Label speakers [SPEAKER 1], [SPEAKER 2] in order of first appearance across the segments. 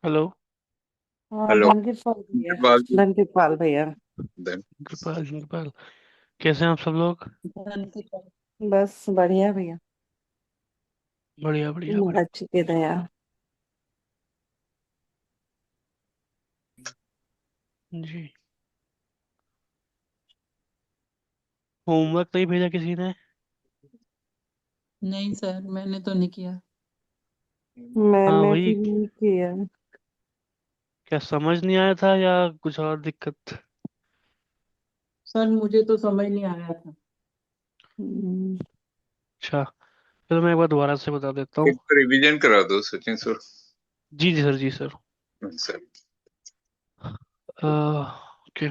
[SPEAKER 1] Hello.
[SPEAKER 2] हाँ,
[SPEAKER 3] hello.
[SPEAKER 2] धनदीप पाल भैया।
[SPEAKER 3] कृपाल जी।
[SPEAKER 2] धनदीप पाल भैया।
[SPEAKER 3] देन।
[SPEAKER 1] कृपाल कृपाल, कैसे हैं आप सब लोग?
[SPEAKER 2] धनदीप पाल। बस बढ़िया भैया।
[SPEAKER 1] बढ़िया बढ़िया
[SPEAKER 2] महाराज जी की दया।
[SPEAKER 1] बढ़िया जी। होमवर्क नहीं भेजा किसी ने?
[SPEAKER 2] नहीं सर, मैंने तो नहीं किया।
[SPEAKER 1] हाँ
[SPEAKER 2] मैंने
[SPEAKER 1] वही।
[SPEAKER 2] भी नहीं किया।
[SPEAKER 1] क्या समझ नहीं आया था या कुछ और दिक्कत?
[SPEAKER 2] सर मुझे तो समझ नहीं आया था।
[SPEAKER 1] अच्छा, चलो मैं एक बार दोबारा से बता देता हूँ।
[SPEAKER 3] एक रिवीजन करा दो सचिन सर।
[SPEAKER 1] जी जी सर, जी सर।
[SPEAKER 3] सर।
[SPEAKER 1] ओके।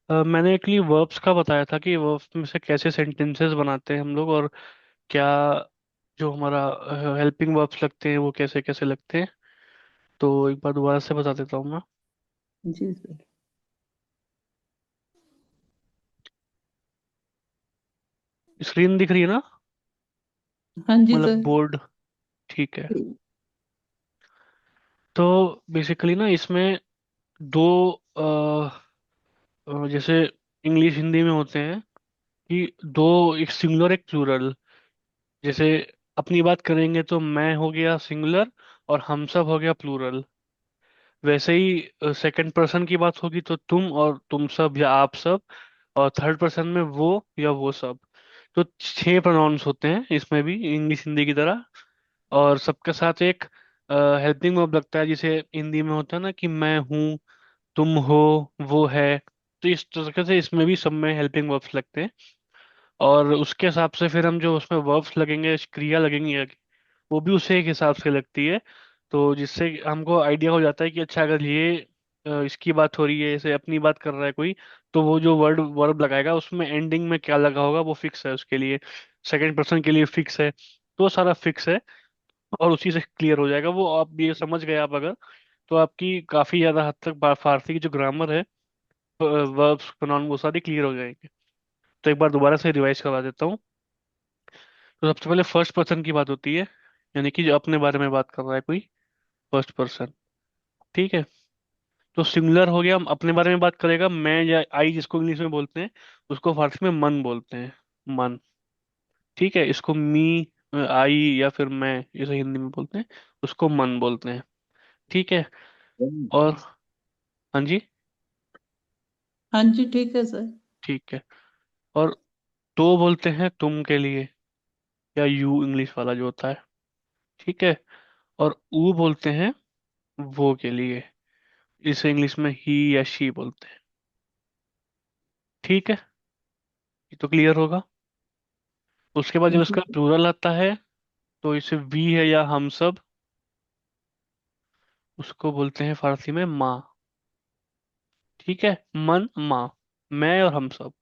[SPEAKER 1] मैंने एक्चुअली वर्ब्स का बताया था कि वर्ब्स में से कैसे सेंटेंसेस बनाते हैं हम लोग, और क्या जो हमारा हेल्पिंग वर्ब्स लगते हैं वो कैसे कैसे लगते हैं। तो एक बार दोबारा से बता देता हूँ मैं।
[SPEAKER 2] जी सर।
[SPEAKER 1] स्क्रीन दिख रही है ना?
[SPEAKER 2] हाँ जी
[SPEAKER 1] मतलब
[SPEAKER 2] सर।
[SPEAKER 1] बोर्ड। ठीक है। तो बेसिकली ना इसमें दो जैसे इंग्लिश हिंदी में होते हैं कि दो, एक सिंगुलर एक प्लूरल। जैसे अपनी बात करेंगे तो मैं हो गया सिंगुलर और हम सब हो गया प्लूरल। वैसे ही सेकंड पर्सन की बात होगी तो तुम और तुम सब या आप सब, और थर्ड पर्सन में वो या वो सब। तो छह प्रोनाउंस होते हैं इसमें भी, इंग्लिश हिंदी की तरह। और सबके साथ एक हेल्पिंग वर्ब लगता है, जिसे हिंदी में होता है ना कि मैं हूँ, तुम हो, वो है। तो इस तरीके से इसमें भी सब में हेल्पिंग वर्ब्स लगते हैं। और उसके हिसाब से फिर हम जो उसमें वर्ब्स लगेंगे, क्रिया लगेंगी आगे, वो भी उसे एक हिसाब से लगती है। तो जिससे हमको आइडिया हो जाता है कि अच्छा, अगर ये इसकी बात हो रही है, इसे अपनी बात कर रहा है कोई, तो वो जो वर्ड वर्ब लगाएगा उसमें एंडिंग में क्या लगा होगा वो फिक्स है उसके लिए। सेकंड पर्सन के लिए फिक्स है। तो सारा फिक्स है। और उसी से क्लियर हो जाएगा वो। आप ये समझ गए आप अगर, तो आपकी काफी ज्यादा हद तक फारसी की जो ग्रामर है, वर्ब्स प्रोनाउन, वो सारी क्लियर हो जाएंगे। तो एक बार दोबारा से रिवाइज करवा देता हूँ। तो सबसे पहले फर्स्ट पर्सन की बात होती है, यानी कि जो अपने बारे में बात कर रहा है कोई, फर्स्ट पर्सन। ठीक है। तो सिंगुलर हो गया, हम अपने बारे में बात करेगा, मैं या आई जिसको इंग्लिश में बोलते हैं, उसको फारसी में मन बोलते हैं। मन। ठीक है। इसको मी, आई या फिर मैं, इसे हिंदी में बोलते हैं, उसको मन बोलते हैं। ठीक है। और हाँ जी।
[SPEAKER 2] हाँ जी ठीक है सर।
[SPEAKER 1] ठीक है। और तो बोलते हैं तुम के लिए, या यू इंग्लिश वाला जो होता है। ठीक है। और ऊ बोलते हैं वो के लिए, इसे इंग्लिश में ही या शी बोलते हैं। ठीक है। ये तो क्लियर होगा। उसके बाद जब
[SPEAKER 2] जी
[SPEAKER 1] इसका प्लूरल आता है, तो इसे वी है या हम सब, उसको बोलते हैं फारसी में माँ। ठीक है। मन माँ, मैं और हम सब।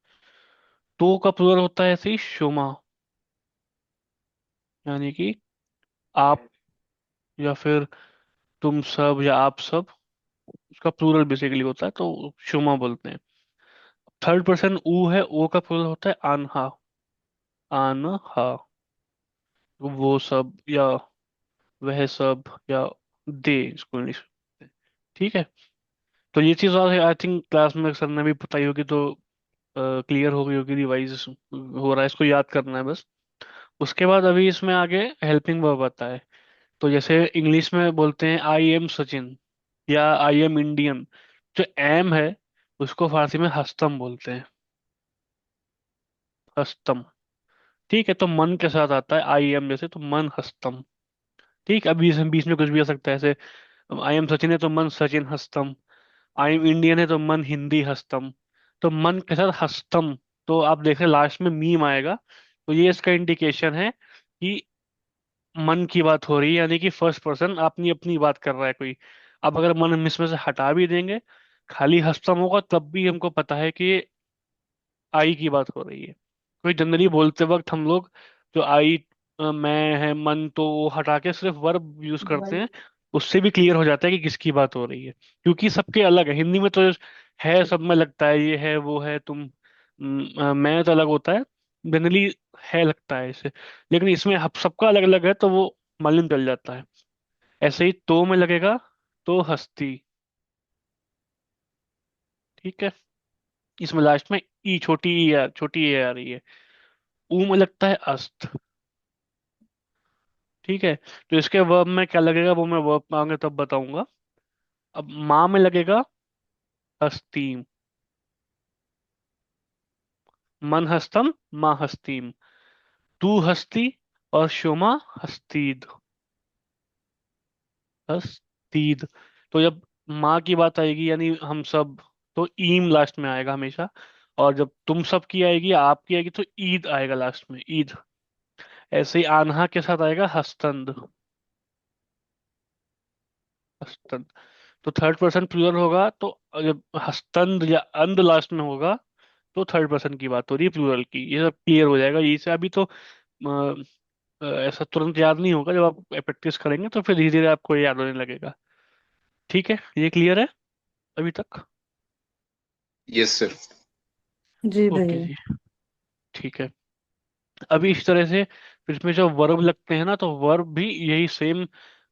[SPEAKER 1] तो का प्लूरल होता है ऐसे ही शुमा, यानी कि आप या फिर तुम सब या आप सब, उसका प्लूरल बेसिकली होता है, तो शुमा बोलते हैं। थर्ड पर्सन ऊ है, ओ का प्लूरल होता है आन्हा। आन्हा। वो सब या वह सब या दे, इसको इंग्लिश। ठीक है। तो ये चीज़ आई थिंक क्लास में सर ने भी बताई होगी, तो क्लियर हो गई होगी, रिवाइज हो रहा है, इसको याद करना है बस। उसके बाद अभी इसमें आगे हेल्पिंग वर्ब आता है। तो जैसे इंग्लिश में बोलते हैं आई एम सचिन या आई एम इंडियन, जो एम है उसको फारसी में हस्तम बोलते हैं। हस्तम। ठीक है। तो मन के साथ आता है आई एम, जैसे तो मन हस्तम। ठीक। अभी इसमें बीच में कुछ भी आ सकता है, ऐसे आई एम सचिन है तो मन सचिन हस्तम। आई एम इंडियन है तो मन हिंदी हस्तम। तो मन के साथ हस्तम। तो आप देख रहे हैं लास्ट में मीम आएगा, तो ये इसका इंडिकेशन है कि मन की बात हो रही है, यानी कि फर्स्ट पर्सन अपनी अपनी बात कर रहा है कोई। अब अगर मन हम इसमें से हटा भी देंगे, खाली हस्तम होगा, तब भी हमको पता है कि ये आई की बात हो रही है। कोई जनरली बोलते वक्त हम लोग जो आई, मैं है, मन, तो वो हटा के सिर्फ वर्ब यूज करते
[SPEAKER 2] सर।
[SPEAKER 1] हैं। उससे भी क्लियर हो जाता है कि किसकी बात हो रही है, क्योंकि सबके अलग है। हिंदी में तो है सब में लगता है, ये है वो है तुम, मैं तो अलग होता है जनरली, है लगता है इसे। लेकिन इसमें सबका अलग अलग है, तो वो मालूम चल जाता है। ऐसे ही तो में लगेगा तो हस्ती। ठीक है। इसमें लास्ट में ई, छोटी ई, छोटी ए आ रही है। ऊ में लगता है अस्त। ठीक है। तो इसके वर्ब में क्या लगेगा वो मैं वर्ब में आगे तब बताऊंगा। अब माँ में लगेगा हस्तीम। मन हस्तम, माँ हस्तीम। तू हस्ती और शुमा हस्तीद। हस्तीद। तो जब माँ की बात आएगी यानी हम सब, तो ईम लास्ट में आएगा हमेशा। और जब तुम सब की आएगी, आपकी आएगी, तो ईद आएगा लास्ट में, ईद। ऐसे ही आन्हा के साथ आएगा हस्तंद। हस्तंद। तो थर्ड पर्सन प्लूरल होगा तो जब हस्तंद या अंध लास्ट में होगा, तो थर्ड पर्सन की बात हो रही है प्लूरल की। ये सब क्लियर हो जाएगा ये से। अभी तो ऐसा तुरंत याद नहीं होगा, जब आप प्रैक्टिस करेंगे तो फिर धीरे धीरे आपको ये याद होने लगेगा। ठीक है, ये क्लियर है अभी तक?
[SPEAKER 3] Yes sir.
[SPEAKER 2] जी
[SPEAKER 1] ओके
[SPEAKER 2] भैया।
[SPEAKER 1] जी। ठीक है। अभी इस तरह से फिर इसमें जो वर्ब लगते हैं ना, तो वर्ब भी यही सेम,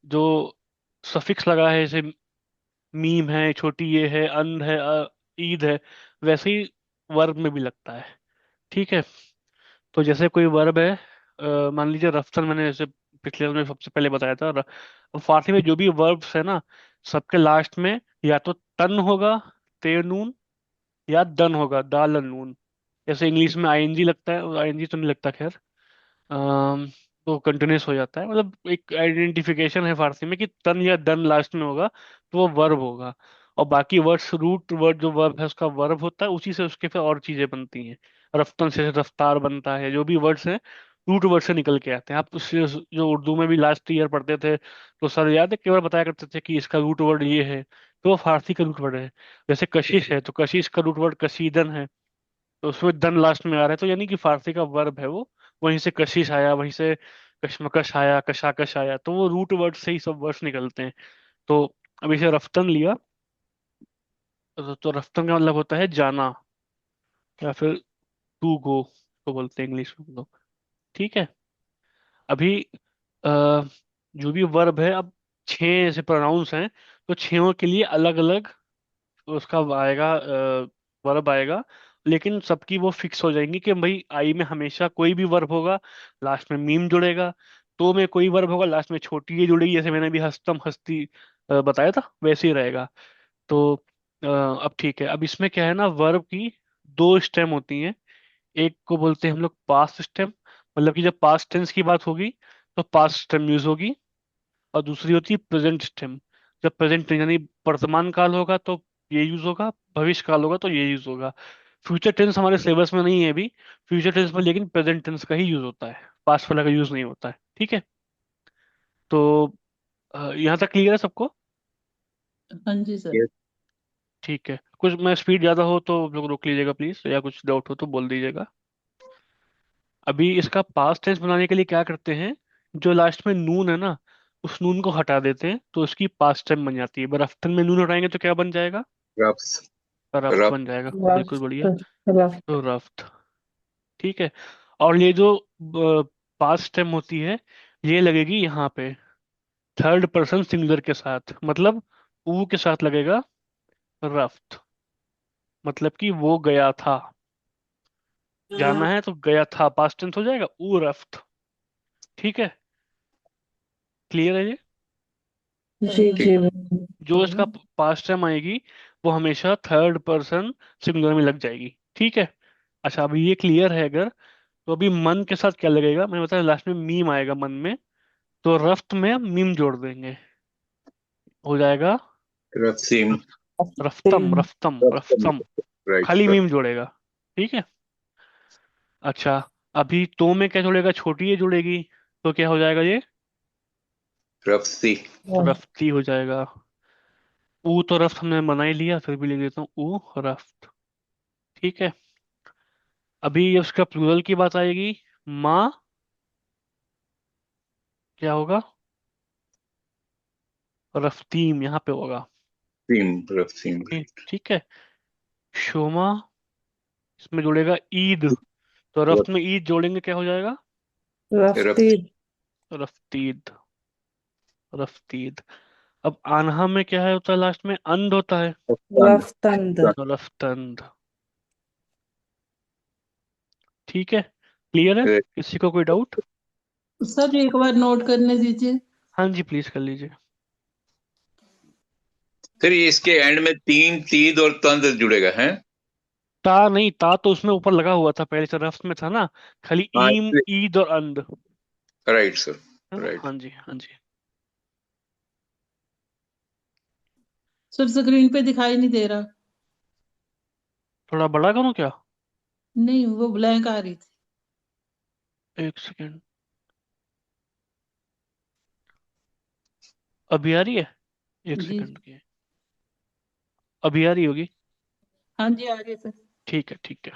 [SPEAKER 1] जो सफिक्स लगा है, जैसे मीम है, छोटी ये है, अंध है, ईद है, वैसे ही वर्ब में भी लगता है। ठीक है। तो जैसे कोई वर्ब है, मान लीजिए रफ्तार, मैंने जैसे पिछले में सबसे पहले बताया था। अब फारसी में जो भी वर्ब्स है ना, सबके लास्ट में या तो तन होगा, ते नून, या दन होगा, दाल नून। जैसे इंग्लिश में आईएनजी लगता है, आईएनजी तो नहीं लगता खैर। अम, तो कंटिन्यूस हो जाता है, मतलब एक आइडेंटिफिकेशन है फारसी में कि तन या दन लास्ट में होगा तो वो वर्ब होगा। और बाकी वर्ड्स, रूट वर्ड जो वर्ब है उसका वर्ब होता है, उसी से उसके फिर और चीजें बनती हैं। रफ्तन से रफ्तार बनता है, जो भी वर्ड्स हैं रूट वर्ड से निकल के आते हैं। आप उससे जो उर्दू में भी लास्ट ईयर पढ़ते थे, तो सर याद है केवल बताया करते थे कि इसका रूट वर्ड ये है, तो वो फारसी का रूट वर्ड है। जैसे कशिश है, तो कशिश का रूट वर्ड कशीदन है, तो उसमें दन लास्ट में आ रहा है, तो यानी कि फारसी का वर्ब है वो। वहीं से कशिश आया, वहीं से कशमकश आया, कशाकश आया, तो वो रूट वर्ड से ही सब वर्ड्स निकलते हैं। तो अब इसे रफ्तन लिया, तो रफ्तन का मतलब होता है जाना, या फिर टू गो को बोलते हैं इंग्लिश में हम लोग। ठीक है। अभी अ, जो भी वर्ब है, अब छह ऐसे प्रोनाउंस हैं, तो छहों के लिए अलग अलग उसका आएगा, वर्ब आएगा। लेकिन सबकी वो फिक्स हो जाएंगी कि भाई आई में हमेशा कोई भी वर्ब होगा, लास्ट में मीम जुड़ेगा। तो में कोई वर्ब होगा, लास्ट में छोटी ये जुड़ेगी, जैसे मैंने अभी हस्तम हस्ती बताया था, वैसे ही रहेगा। तो अब ठीक है। अब इसमें क्या है ना, वर्ब की दो स्टेम होती हैं। एक को बोलते हैं हम लोग पास्ट स्टेम, मतलब कि जब पास्ट टेंस की बात होगी तो पास्ट स्टेम यूज होगी। और दूसरी होती है प्रेजेंट टेंस। जब प्रेजेंट यानी वर्तमान काल होगा तो ये यूज होगा, भविष्य काल होगा तो ये यूज होगा। फ्यूचर टेंस हमारे सिलेबस में नहीं है अभी। फ्यूचर टेंस में लेकिन प्रेजेंट टेंस का ही यूज होता है, पास्ट वाला का यूज नहीं होता है। ठीक है। तो यहाँ तक क्लियर है सबको?
[SPEAKER 2] हाँ जी सर।
[SPEAKER 3] यस।
[SPEAKER 1] ठीक है। कुछ मैं स्पीड ज्यादा हो तो आप लोग रोक लीजिएगा प्लीज, या कुछ डाउट हो तो बोल दीजिएगा। अभी इसका पास्ट टेंस बनाने के लिए क्या करते हैं, जो लास्ट में नून है ना, उस नून को हटा देते हैं, तो उसकी पास्ट टाइम बन जाती है। रफ्तन में नून हटाएंगे तो क्या बन जाएगा?
[SPEAKER 3] रफ्स।
[SPEAKER 1] रफ्त
[SPEAKER 3] रफ।
[SPEAKER 1] बन जाएगा, बिल्कुल बढ़िया।
[SPEAKER 2] राफ्ट। राफ्ट।
[SPEAKER 1] तो रफ्त। ठीक है। और ये जो पास्ट टाइम होती है, ये लगेगी यहाँ पे थर्ड पर्सन सिंगुलर के साथ, मतलब ऊ के साथ लगेगा रफ्त। मतलब कि वो गया था, जाना है तो गया था, पास्ट टेंस हो जाएगा ऊ रफ्त। ठीक है। क्लियर है ये?
[SPEAKER 2] जी
[SPEAKER 3] ठीक।
[SPEAKER 2] जी
[SPEAKER 1] जो इसका
[SPEAKER 2] भैया।
[SPEAKER 1] पास्ट टाइम आएगी वो हमेशा थर्ड पर्सन सिंगुलर में लग जाएगी। ठीक है। अच्छा, अभी ये क्लियर है अगर, तो अभी मन के साथ क्या लगेगा, मैंने बताया लास्ट में मीम आएगा मन में, तो रफ्त में मीम जोड़ देंगे, हो जाएगा
[SPEAKER 3] रफ्सीम।
[SPEAKER 1] रफ, रफ्तम रफ्तम
[SPEAKER 3] रफ्तम।
[SPEAKER 1] रफ्तम।
[SPEAKER 3] राइट
[SPEAKER 1] खाली मीम
[SPEAKER 3] रफ्त।
[SPEAKER 1] जोड़ेगा। ठीक है। अच्छा, अभी तो में क्या जुड़ेगा, छोटी ये जुड़ेगी, तो क्या हो जाएगा ये?
[SPEAKER 3] रफ्सी।
[SPEAKER 1] रफ्ती हो जाएगा। ऊ तो रफ्त हमने बना ही लिया, फिर भी लिख देता हूँ ऊ रफ्त। ठीक है। अभी उसका प्लूरल की बात आएगी, माँ, क्या होगा? रफ्तीम यहाँ पे होगा।
[SPEAKER 3] सीम। रफ्सीम।
[SPEAKER 1] ठीक है। शोमा, इसमें जुड़ेगा ईद, तो रफ्त में ईद जोड़ेंगे क्या हो जाएगा?
[SPEAKER 2] राफ्टी।
[SPEAKER 3] रफ्त।
[SPEAKER 1] रफ्तीद। रफ्तीद। अब आन्हा में क्या है होता है, लास्ट में अंध होता है।
[SPEAKER 3] रफ्तान।
[SPEAKER 4] रफ्तंद।
[SPEAKER 1] रफ्तंद। ठीक है, क्लियर है, किसी को कोई डाउट?
[SPEAKER 2] सर एक बार नोट करने दीजिए।
[SPEAKER 1] हाँ जी, प्लीज कर लीजिए।
[SPEAKER 3] फिर ये इसके एंड में तीन, तीद और तंद जुड़ेगा है।
[SPEAKER 1] ता नहीं, ता तो उसमें ऊपर लगा हुआ था पहले से, रफ्त में था ना, खाली
[SPEAKER 3] हाँ,
[SPEAKER 1] ईम ईद और अंद,
[SPEAKER 3] राइट सर,
[SPEAKER 1] है ना?
[SPEAKER 3] राइट।
[SPEAKER 1] हाँ जी, हाँ जी।
[SPEAKER 2] सर स्क्रीन पे दिखाई नहीं दे रहा।
[SPEAKER 1] थोड़ा बड़ा करूँ क्या?
[SPEAKER 2] नहीं, वो ब्लैंक आ रही थी।
[SPEAKER 1] एक सेकेंड, अभी आ रही है? एक
[SPEAKER 2] जी।
[SPEAKER 1] सेकंड की, अभी आ रही होगी।
[SPEAKER 2] हाँ जी, आ रही है सर।
[SPEAKER 1] ठीक है, ठीक है।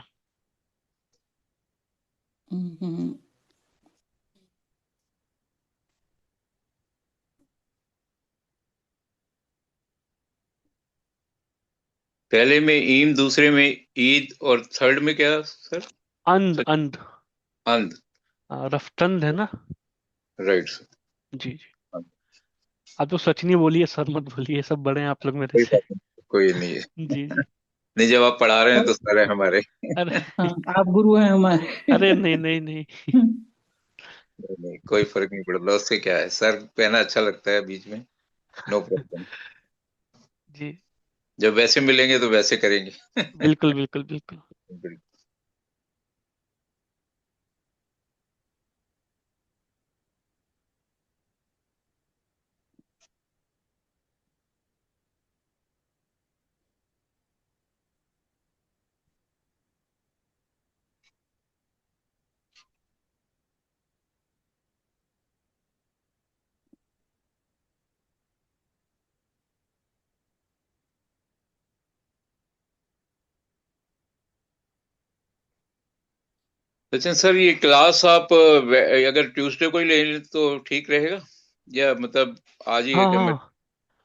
[SPEAKER 2] हम्म।
[SPEAKER 3] पहले में ईम, दूसरे में ईद और थर्ड में क्या सर?
[SPEAKER 1] अंध, अंध।
[SPEAKER 3] अंध।
[SPEAKER 1] रफ्तंद है ना?
[SPEAKER 3] Right sir.
[SPEAKER 1] जी जी। आप तो सच नहीं बोलिए, सर मत बोलिए, सब बड़े हैं आप लोग मेरे
[SPEAKER 3] कोई
[SPEAKER 1] से।
[SPEAKER 3] बात नहीं, कोई नहीं है।
[SPEAKER 1] जी जी।
[SPEAKER 3] नहीं, जब आप पढ़ा रहे हैं तो सर है हमारे।
[SPEAKER 1] अरे
[SPEAKER 2] हाँ, आप गुरु हैं हमारे।
[SPEAKER 1] अरे नहीं नहीं नहीं।
[SPEAKER 3] नहीं, नहीं, कोई फर्क नहीं पड़ता, उससे क्या है, सर पहना अच्छा लगता है बीच में। No problem.
[SPEAKER 1] जी,
[SPEAKER 3] जब वैसे मिलेंगे तो वैसे करेंगे।
[SPEAKER 1] बिल्कुल बिल्कुल बिल्कुल।
[SPEAKER 3] बिल्कुल। सचिन सर, ये क्लास आप अगर ट्यूसडे को ही ले लें तो ठीक रहेगा, या मतलब आज ही
[SPEAKER 1] हाँ
[SPEAKER 3] अगर मैं
[SPEAKER 1] हाँ,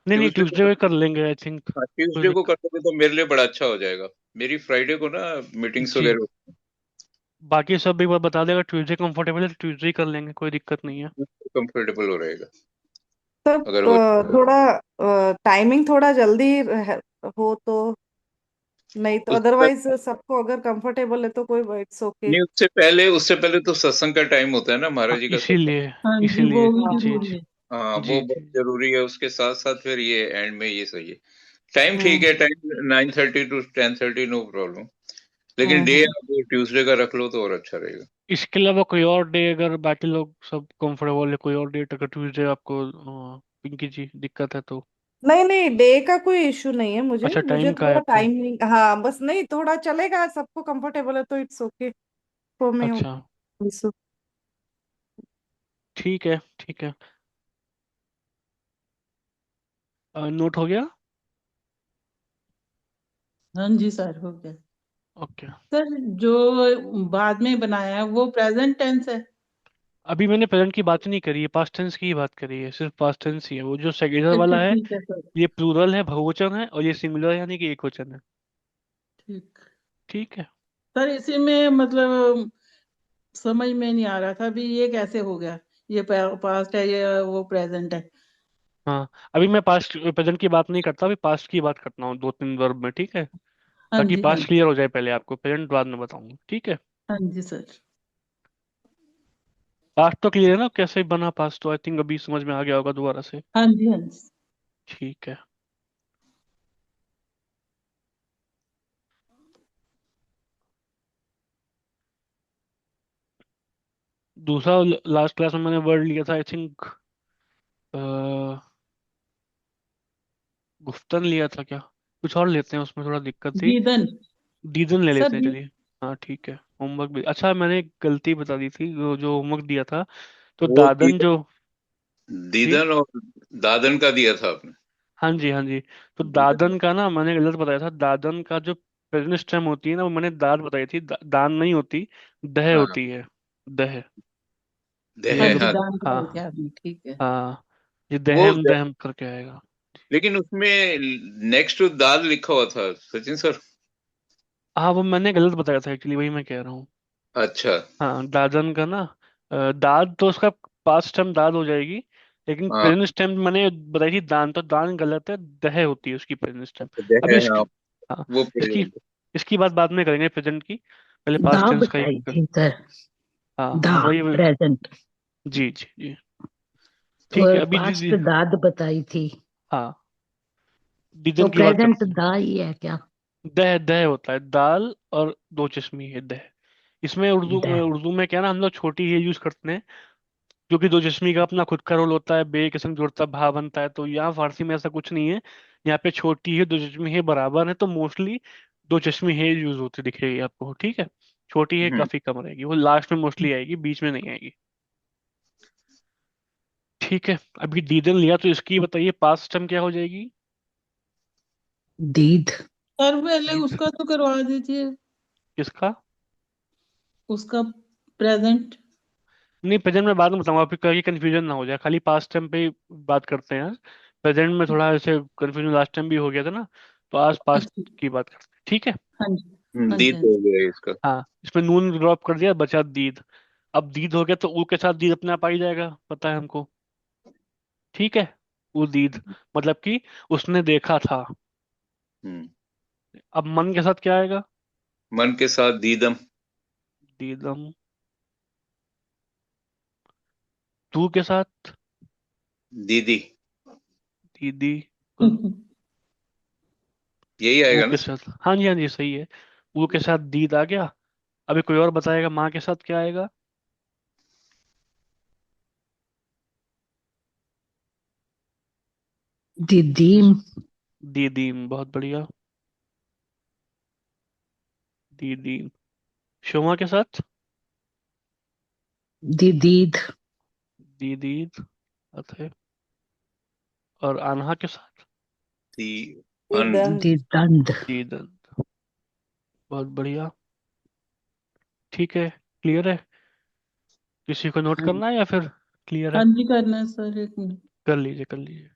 [SPEAKER 1] नहीं नहीं,
[SPEAKER 3] ट्यूसडे
[SPEAKER 1] ट्यूसडे
[SPEAKER 3] को,
[SPEAKER 1] को कर लेंगे आई थिंक।
[SPEAKER 3] हाँ
[SPEAKER 1] कोई
[SPEAKER 3] ट्यूसडे को कर
[SPEAKER 1] दिक्कत?
[SPEAKER 3] दोगे तो मेरे लिए बड़ा अच्छा हो जाएगा। मेरी फ्राइडे को ना मीटिंग्स
[SPEAKER 1] जी,
[SPEAKER 3] वगैरह,
[SPEAKER 1] बाकी सब एक बार बता देगा, ट्यूसडे कंफर्टेबल है तो ट्यूसडे ही कर लेंगे, कोई दिक्कत नहीं है।
[SPEAKER 3] कंफर्टेबल हो रहेगा
[SPEAKER 4] तब
[SPEAKER 3] अगर हो।
[SPEAKER 4] थोड़ा टाइमिंग थोड़ा जल्दी हो तो, नहीं तो
[SPEAKER 3] उससे
[SPEAKER 4] अदरवाइज सबको अगर कंफर्टेबल है तो कोई इट्स ओके।
[SPEAKER 3] नहीं, उससे पहले तो सत्संग का टाइम होता है ना, महाराज
[SPEAKER 1] हाँ,
[SPEAKER 3] जी का सत्संग।
[SPEAKER 1] इसीलिए,
[SPEAKER 2] हाँ जी, वो
[SPEAKER 1] इसीलिए।
[SPEAKER 2] भी
[SPEAKER 4] हाँ
[SPEAKER 1] जी
[SPEAKER 2] जरूरी
[SPEAKER 1] जी
[SPEAKER 2] है।
[SPEAKER 3] हाँ, वो
[SPEAKER 1] जी
[SPEAKER 3] बहुत
[SPEAKER 1] जी।
[SPEAKER 3] जरूरी है, उसके साथ साथ फिर ये एंड में ये सही है। टाइम ठीक
[SPEAKER 4] हम्म
[SPEAKER 3] है, टाइम 9:30 to 10:30, नो प्रॉब्लम। लेकिन डे
[SPEAKER 4] हम्म।
[SPEAKER 3] आप ट्यूसडे का रख लो तो और अच्छा रहेगा।
[SPEAKER 1] इसके अलावा कोई और डे, अगर बाकी लोग सब कंफर्टेबल है, कोई और डेट अगर ट्यूसडे आपको पिंकी जी दिक्कत है तो?
[SPEAKER 4] नहीं नहीं, डे का कोई इशू नहीं है, मुझे
[SPEAKER 1] अच्छा,
[SPEAKER 4] मुझे
[SPEAKER 1] टाइम का है
[SPEAKER 4] थोड़ा
[SPEAKER 1] आपको?
[SPEAKER 4] टाइमिंग, हाँ बस, नहीं थोड़ा चलेगा, सबको कंफर्टेबल है तो इट्स ओके फॉर मी
[SPEAKER 1] अच्छा,
[SPEAKER 4] ऑल्सो।
[SPEAKER 1] ठीक है, ठीक है। नोट हो गया?
[SPEAKER 2] हाँ जी सर, हो गया।
[SPEAKER 1] ओके।
[SPEAKER 2] सर जो बाद में बनाया है वो प्रेजेंट टेंस है।
[SPEAKER 1] अभी मैंने प्रेजेंट की बात नहीं करी है, पास्ट टेंस की ही बात करी है, सिर्फ पास्ट टेंस ही है। वो जो सेकेंडर
[SPEAKER 2] अच्छा
[SPEAKER 1] वाला है,
[SPEAKER 2] ठीक है सर।
[SPEAKER 1] ये प्लूरल है, बहुवचन है, और ये सिंगुलर यानी कि एक वचन है।
[SPEAKER 2] ठीक।
[SPEAKER 1] ठीक है।
[SPEAKER 2] सर इसी में मतलब समझ में नहीं आ रहा था अभी ये कैसे हो गया। ये पास्ट है, ये वो प्रेजेंट है।
[SPEAKER 1] हाँ, अभी मैं पास्ट प्रेजेंट की बात नहीं करता, अभी पास्ट की बात करता हूँ दो तीन वर्ब में, ठीक है?
[SPEAKER 2] हाँ
[SPEAKER 1] ताकि
[SPEAKER 2] जी, हाँ
[SPEAKER 1] पास्ट
[SPEAKER 2] जी।
[SPEAKER 1] क्लियर हो जाए, पहले आपको प्रेजेंट बाद में बताऊंगा, ठीक है?
[SPEAKER 2] हाँ जी सर।
[SPEAKER 1] पास्ट तो क्लियर है ना, कैसे बना पास्ट, तो आई थिंक अभी समझ में आ गया होगा दोबारा से।
[SPEAKER 2] हाँ जी, हाँ जी।
[SPEAKER 1] ठीक है। दूसरा, लास्ट क्लास में मैंने वर्ड लिया था आई थिंक, गुफ्तन लिया था क्या? कुछ और लेते हैं, उसमें थोड़ा दिक्कत थी।
[SPEAKER 2] दीदन।
[SPEAKER 1] दीदन ले
[SPEAKER 2] सर
[SPEAKER 1] लेते हैं, चलिए। हाँ ठीक है। होमवर्क भी, अच्छा मैंने एक गलती बता दी थी, वो जो होमवर्क दिया था, तो
[SPEAKER 3] वो
[SPEAKER 1] दादन जो। जी,
[SPEAKER 3] दीदन और दादन का दिया था आपने।
[SPEAKER 1] हाँ जी, हाँ जी। तो
[SPEAKER 3] दीदन।
[SPEAKER 1] दादन का ना मैंने गलत बताया था, दादन का जो प्रेजेंट स्टेम होती है ना, वो मैंने दाद बताई थी, दान नहीं होती, दह
[SPEAKER 3] हाँ,
[SPEAKER 1] होती है। दह। ये
[SPEAKER 2] हाँ
[SPEAKER 3] देह,
[SPEAKER 2] जी,
[SPEAKER 1] मतलब,
[SPEAKER 3] हाँ।
[SPEAKER 2] दान का हो
[SPEAKER 1] हाँ
[SPEAKER 2] गया आपने, ठीक है।
[SPEAKER 1] हाँ, ये
[SPEAKER 3] वो
[SPEAKER 1] दहम दहम करके आएगा।
[SPEAKER 3] लेकिन उसमें नेक्स्ट दाद लिखा हुआ था सचिन सर।
[SPEAKER 1] हाँ, वो मैंने गलत बताया था एक्चुअली, वही मैं कह रहा हूँ।
[SPEAKER 3] अच्छा।
[SPEAKER 1] हाँ, दादन का ना, दाद तो उसका पास्ट टाइम दाद हो जाएगी, लेकिन
[SPEAKER 3] हाँ,
[SPEAKER 1] प्रेजेंट टेंस मैंने बताई थी दान, तो दान गलत है, दह होती है उसकी प्रेजेंट टेंस।
[SPEAKER 3] तो
[SPEAKER 1] अभी
[SPEAKER 3] है, हाँ,
[SPEAKER 1] इसकी, हाँ,
[SPEAKER 3] वो
[SPEAKER 1] इसकी
[SPEAKER 3] प्रेजेंट।
[SPEAKER 1] इसकी बात बाद में करेंगे प्रेजेंट की, पहले
[SPEAKER 5] दा
[SPEAKER 1] पास्ट टेंस का ही
[SPEAKER 5] बताई थी सर।
[SPEAKER 1] हाँ
[SPEAKER 5] दा
[SPEAKER 1] हाँ वही
[SPEAKER 5] प्रेजेंट।
[SPEAKER 1] जी जी जी। ठीक है
[SPEAKER 5] और
[SPEAKER 1] अभी
[SPEAKER 5] पास्ट दाद बताई थी।
[SPEAKER 1] हाँ
[SPEAKER 5] तो
[SPEAKER 1] दीदन की बात
[SPEAKER 5] प्रेजेंट
[SPEAKER 1] करते हैं।
[SPEAKER 5] दा ही है क्या?
[SPEAKER 1] दह दह होता है, दाल और दो चश्मी है दह। इसमें उर्दू
[SPEAKER 5] द
[SPEAKER 1] उर्दू में क्या ना, हम लोग छोटी ही यूज करते हैं, क्योंकि दो चश्मी का अपना खुद का रोल होता है, बे के संग जुड़ता भा बनता है, तो यहाँ फारसी में ऐसा कुछ नहीं है। यहाँ पे छोटी है दो चश्मी है बराबर है, तो मोस्टली दो चश्मी है यूज होती दिखेगी आपको, ठीक है। छोटी है
[SPEAKER 3] हम्म।
[SPEAKER 1] काफी कम रहेगी, वो लास्ट में मोस्टली आएगी, बीच में नहीं आएगी। ठीक है अभी दीदन लिया, तो इसकी बताइए पास्ट टाइम क्या हो जाएगी।
[SPEAKER 5] दीद।
[SPEAKER 2] सर पहले
[SPEAKER 1] दीद
[SPEAKER 2] उसका तो करवा दीजिए,
[SPEAKER 1] किसका।
[SPEAKER 2] उसका प्रेजेंट।
[SPEAKER 1] नहीं प्रेजेंट में बाद में बताऊंगा, फिर कहीं कंफ्यूजन ना हो जाए, खाली पास्ट टाइम पे ही बात करते हैं। प्रेजेंट में थोड़ा ऐसे कंफ्यूजन लास्ट टाइम भी हो गया था ना, तो आज पास्ट
[SPEAKER 2] अच्छा।
[SPEAKER 1] की बात करते हैं, ठीक है।
[SPEAKER 2] हाँ जी। हाँ जी,
[SPEAKER 3] दीद
[SPEAKER 2] हाँ
[SPEAKER 3] हो
[SPEAKER 2] जी।
[SPEAKER 3] गया इसका।
[SPEAKER 1] हाँ इसमें नून ड्रॉप कर दिया, बचा दीद। अब दीद हो गया तो ऊ के साथ दीद अपने आप आ ही जाएगा, पता है हमको, ठीक है। ऊ दीद मतलब कि उसने देखा था।
[SPEAKER 3] हम्म।
[SPEAKER 1] अब मन के साथ क्या आएगा।
[SPEAKER 3] मन के साथ दीदम।
[SPEAKER 1] दीदम। तू के साथ
[SPEAKER 3] दीदी।
[SPEAKER 1] दीदी।
[SPEAKER 3] यही
[SPEAKER 1] ऊ
[SPEAKER 3] आएगा ना
[SPEAKER 1] के
[SPEAKER 3] सर?
[SPEAKER 1] साथ हाँ जी हाँ जी सही है। ऊ के साथ दीद आ गया। अभी कोई और बताएगा माँ के साथ क्या आएगा।
[SPEAKER 5] दीदीम।
[SPEAKER 1] दीदीम बहुत बढ़िया। दीदीम। शोमा के साथ
[SPEAKER 5] दीदीद।
[SPEAKER 1] दीदीद अथे। और अनहा के साथ
[SPEAKER 3] दी अंध।
[SPEAKER 4] दीदन।
[SPEAKER 5] दीदंद।
[SPEAKER 1] दीदन। बहुत बढ़िया। ठीक है क्लियर है। किसी को नोट
[SPEAKER 5] हाँ।
[SPEAKER 1] करना है या फिर क्लियर
[SPEAKER 2] हाँ
[SPEAKER 1] है।
[SPEAKER 2] जी, करना है सर, एक मिनट।
[SPEAKER 1] कर लीजिए कर लीजिए।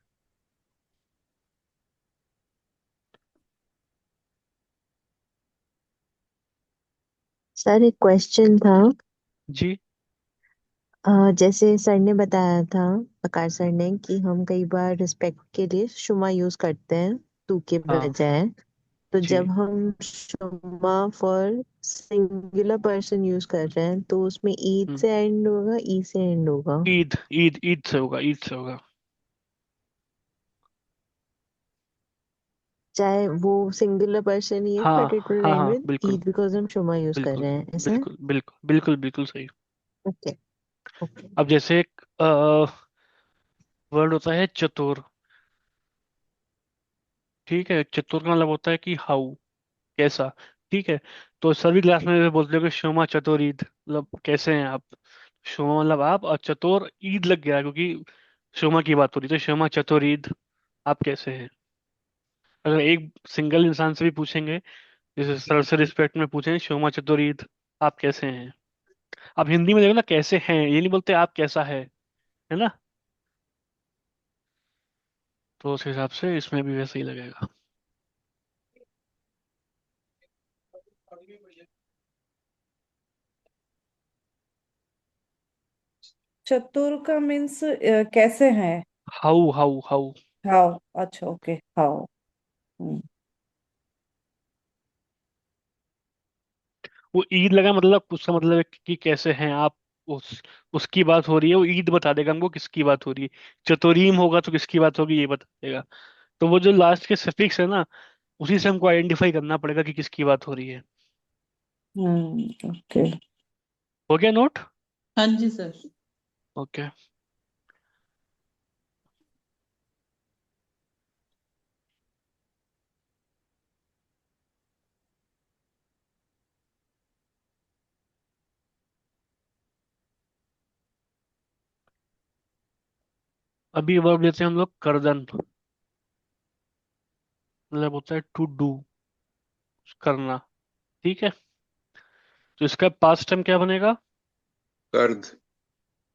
[SPEAKER 6] सर एक क्वेश्चन था।
[SPEAKER 1] जी।
[SPEAKER 6] जैसे सर ने बताया था, आकाश सर ने, कि हम कई बार रिस्पेक्ट के लिए शुमा यूज करते हैं तू के
[SPEAKER 1] हाँ
[SPEAKER 6] बजाय। तो जब
[SPEAKER 1] जी।
[SPEAKER 6] हम शुमा फॉर सिंगुलर पर्सन यूज कर रहे हैं तो उसमें ईद
[SPEAKER 1] हम्म,
[SPEAKER 6] से एंड होगा, ई से एंड होगा?
[SPEAKER 1] ईद ईद ईद से होगा, ईद से होगा।
[SPEAKER 6] चाहे वो सिंगुलर पर्सन ही है बट इट
[SPEAKER 1] हाँ
[SPEAKER 6] विल
[SPEAKER 1] हाँ
[SPEAKER 6] एंड
[SPEAKER 1] हाँ
[SPEAKER 6] विद
[SPEAKER 1] बिल्कुल
[SPEAKER 6] ईद बिकॉज हम शुमा यूज कर
[SPEAKER 1] बिल्कुल
[SPEAKER 6] रहे हैं, ऐसा है?
[SPEAKER 1] बिल्कुल बिल्कुल बिल्कुल बिल्कुल सही।
[SPEAKER 6] ओके। ओके।
[SPEAKER 1] अब जैसे एक वर्ड होता है चतुर, ठीक है। चतुर का मतलब होता है कि हाउ, कैसा, ठीक है। तो सभी क्लास में भी बोलते हो कि शोमा चतुर ईद, मतलब कैसे हैं आप। शोमा मतलब आप, और चतुर ईद लग गया क्योंकि शोमा की बात हो रही, तो शोमा चतुर ईद, आप कैसे हैं। अगर एक सिंगल इंसान से भी पूछेंगे, जैसे सर से रिस्पेक्ट में पूछें शोमा चतुर ईद, आप कैसे हैं। आप हिंदी में देखो ना कैसे हैं, ये नहीं बोलते आप कैसा है ना। तो उस हिसाब से इसमें भी वैसे ही लगेगा।
[SPEAKER 4] चतुर का मीन्स कैसे हैं।
[SPEAKER 1] How how how.
[SPEAKER 4] हाउ। अच्छा ओके हाउ। हम्म।
[SPEAKER 1] वो ईद लगा मतलब उसका मतलब है कि कैसे हैं आप, उसकी बात हो रही है, वो ईद बता देगा हमको किसकी बात हो रही है। चतुरीम होगा तो किसकी बात होगी ये बता देगा। तो वो जो लास्ट के सफिक्स है ना, उसी से हमको आइडेंटिफाई करना पड़ेगा कि किसकी बात हो रही है।
[SPEAKER 4] ओके।
[SPEAKER 1] हो गया नोट।
[SPEAKER 2] हाँ जी सर।
[SPEAKER 1] ओके अभी वर्ब लेते हैं हम लोग करदन, मतलब होता है टू डू, करना, ठीक है। तो इसका पास्ट टाइम क्या बनेगा।
[SPEAKER 3] कर्द।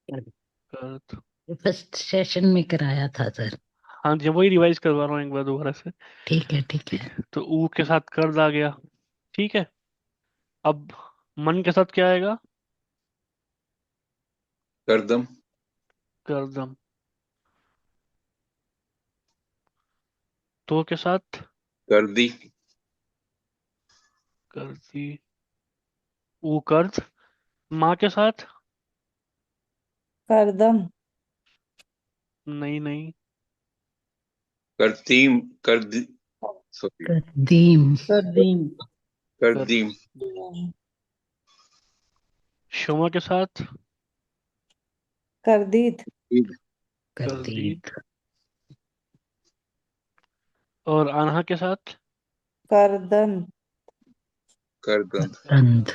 [SPEAKER 1] कर्द।
[SPEAKER 5] फर्स्ट सेशन में कराया था सर।
[SPEAKER 1] हाँ जी वही रिवाइज करवा रहा हूँ एक बार दोबारा से।
[SPEAKER 5] ठीक है ठीक
[SPEAKER 1] ठीक
[SPEAKER 5] है।
[SPEAKER 1] है तो ऊ के साथ कर्द आ गया, ठीक है। अब मन के साथ क्या आएगा।
[SPEAKER 3] करदम।
[SPEAKER 1] करदम। तो के साथ
[SPEAKER 3] कर दी।
[SPEAKER 1] कर दी। ऊ कर्ज। माँ के साथ
[SPEAKER 4] करदम।
[SPEAKER 1] नहीं नहीं।
[SPEAKER 3] करती। कर दी। सॉरी।
[SPEAKER 5] कदीम।
[SPEAKER 2] कदीम।
[SPEAKER 3] कर
[SPEAKER 1] कर
[SPEAKER 3] दी।
[SPEAKER 1] शोमा के साथ
[SPEAKER 4] करदीद।
[SPEAKER 1] कर दी।
[SPEAKER 5] करदीद।
[SPEAKER 1] और अनहा के साथ
[SPEAKER 4] करदन।
[SPEAKER 3] कर दंत।
[SPEAKER 5] अंध।